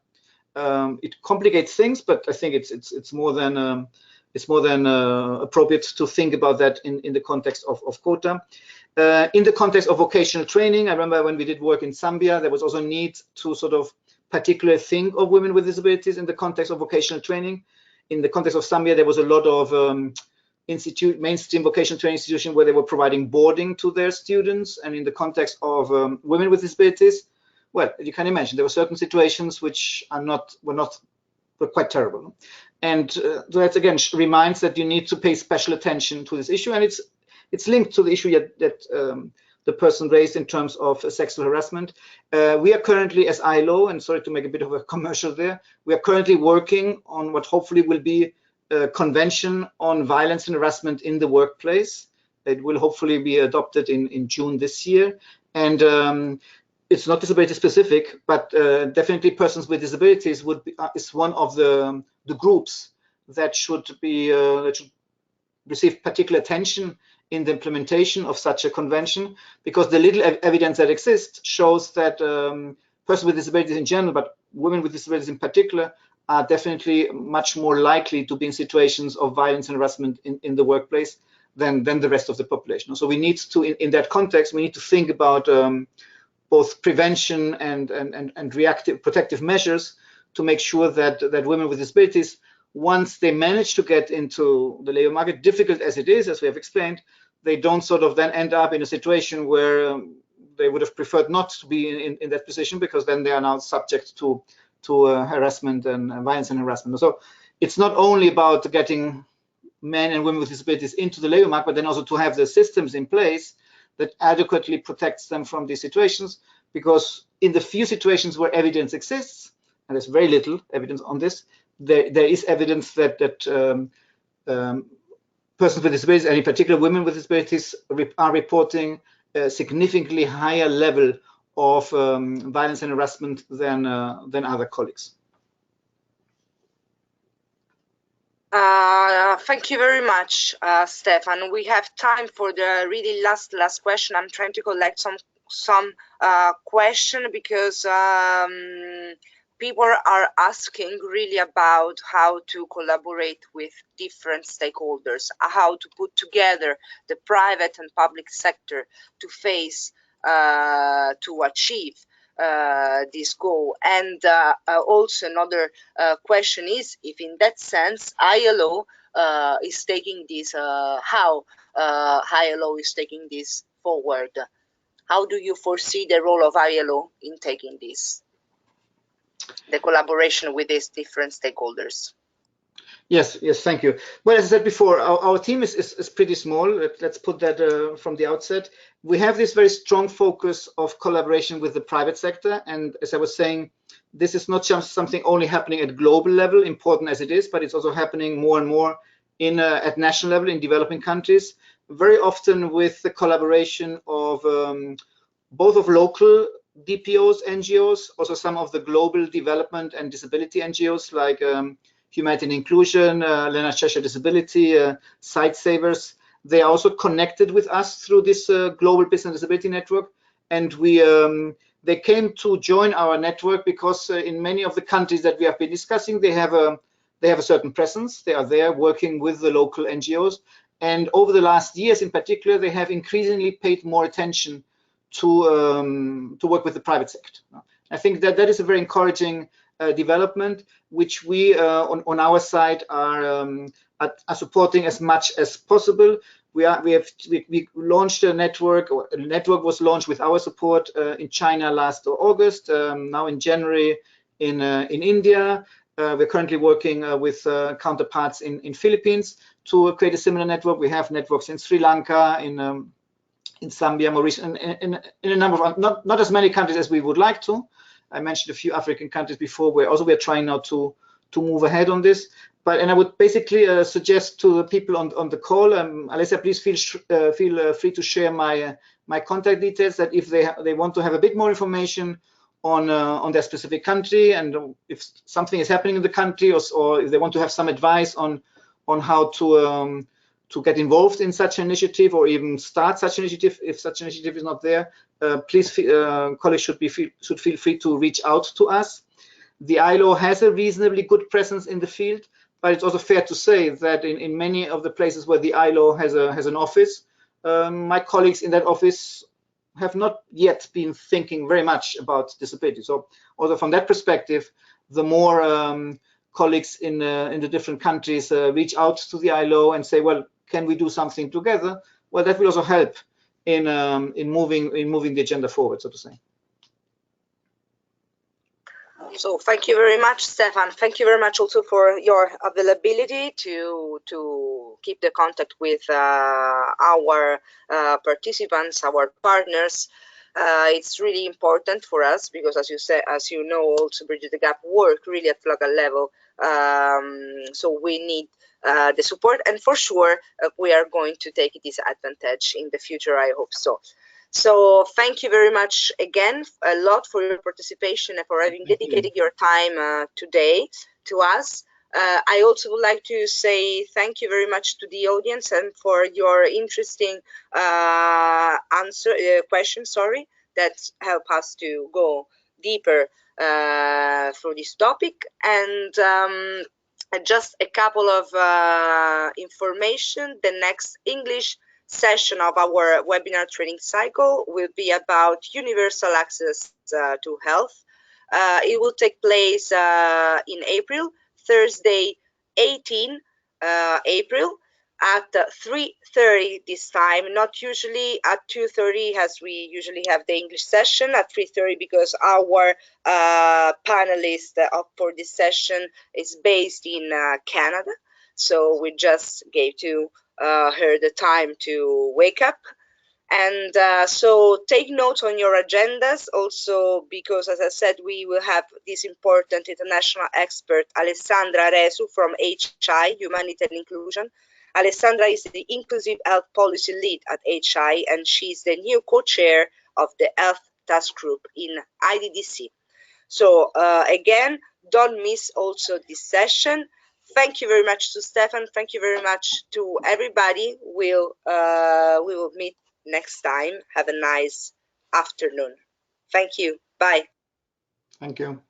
Speaker 2: It complicates things, but I think it's more than appropriate to think about that in the context of quota. In the context of vocational training, I remember when we did work in Zambia, there was also a need to sort of particularly think of women with disabilities in the context of vocational training. In the context of Zambia, there was a lot of mainstream vocational training institution where they were providing boarding to their students, and in the context of women with disabilities, well, you can imagine there were certain situations which were quite terrible. And that again reminds that you need to pay special attention to this issue, and it's linked to the issue that the person raised in terms of sexual harassment. We are currently, as ILO, and sorry to make a bit of a commercial there, we are currently working on what hopefully will be a convention on violence and harassment in the workplace. It will hopefully be adopted in June this year. And it's not disability specific, but definitely persons with disabilities is one of the groups that should receive particular attention in the implementation of such a convention, because the little evidence that exists shows that persons with disabilities in general, but women with disabilities in particular, are definitely much more likely to be in situations of violence and harassment in the workplace than the rest of the population. So we need to, in that context, we need to think about both prevention and reactive protective measures to make sure that women with disabilities, once they manage to get into the labor market, difficult as it is, as we have explained, they don't sort of then end up in a situation where they would have preferred not to be in that position, because then they are now subject to harassment and violence and harassment. So it's not only about getting men and women with disabilities into the labor market, but then also to have the systems in place that adequately protects them from these situations, because in the few situations where evidence exists, and there's very little evidence on this, there is evidence that persons with disabilities, and in particular women with disabilities, are reporting a significantly higher level of violence and harassment than other colleagues.
Speaker 1: Thank you very much, Stefan. We have time for the really last question. I'm trying to collect some question, because people are asking really about how to collaborate with different stakeholders, how to put together the private and public sector to face, to achieve this goal. And also another question is if in that sense ILO is taking this, how ILO is taking this forward. How do you foresee the role of ILO in taking this, the collaboration with these different stakeholders?
Speaker 2: Yes, thank you. Well, as I said before, our team is pretty small. Let's put that from the outset. We have this very strong focus of collaboration with the private sector. And as I was saying, this is not just something only happening at global level, important as it is, but it's also happening more and more at national level in developing countries, very often with the collaboration of both of local DPOs, NGOs, also some of the global development and disability NGOs like Humanity and Inclusion, Lena Cheshire Disability, Site Savers. They are also connected with us through this global business disability network, and they came to join our network because in many of the countries that we have been discussing, they have a certain presence. They are there working with the local NGOs, and over the last years, in particular, they have increasingly paid more attention to work with the private sector. I think that is a very encouraging development, which we on our side are supporting as much as possible. We launched a network, or a network was launched with our support in China last August. Now in January in India. We're currently working with counterparts in Philippines to create a similar network. We have networks in Sri Lanka, in Zambia, Mauritius, in a number of not as many countries as we would like to. I mentioned a few African countries before, where also we're trying now to move ahead on this. And I would basically suggest to the people on the call, Alessia, please feel free to share my contact details. That if they want to have a bit more information on their specific country, and if something is happening in the country, or if they want to have some advice on how to get involved in such an initiative, or even start such an initiative if such an initiative is not there, please, colleagues should feel free to reach out to us. The ILO has a reasonably good presence in the field, but it's also fair to say that in many of the places where the ILO has an office, my colleagues in that office have not yet been thinking very much about disability. So also from that perspective, the more colleagues in the different countries reach out to the ILO and say, well, can we do something together? Well, that will also help in moving the agenda forward, so to say.
Speaker 1: So thank you very much, Stefan. Thank you very much also for your availability to keep the contact with our participants, our partners. It's really important for us because, as you know, also Bridging the Gap work really at local level. So we need the support, and for sure we are going to take this advantage in the future. I hope so. So thank you very much again a lot for your participation and for having dedicated your time today to us. I also would like to say thank you very much to the audience and for your interesting questions, that help us to go deeper through this topic. And just a couple of information. The next English session of our webinar training cycle will be about universal access to health. It will take place in April, Thursday, 18 April at 3:30 this time, not usually at 2:30 as we usually have the English session, at 3:30 because our panelist for this session is based in Canada. So we just gave to her the time to wake up. And so take notes on your agendas also, because as I said, we will have this important international expert, Alessandra Resu from HI, Humanity and Inclusion. Alessandra is the Inclusive Health Policy Lead at HI, and she's the new co-chair of the Health Task Group in IDDC. So again, don't miss also this session. Thank you very much to Stefan. Thank you very much to everybody. We will meet next time. Have a nice afternoon. Thank you. Bye.
Speaker 2: Thank you.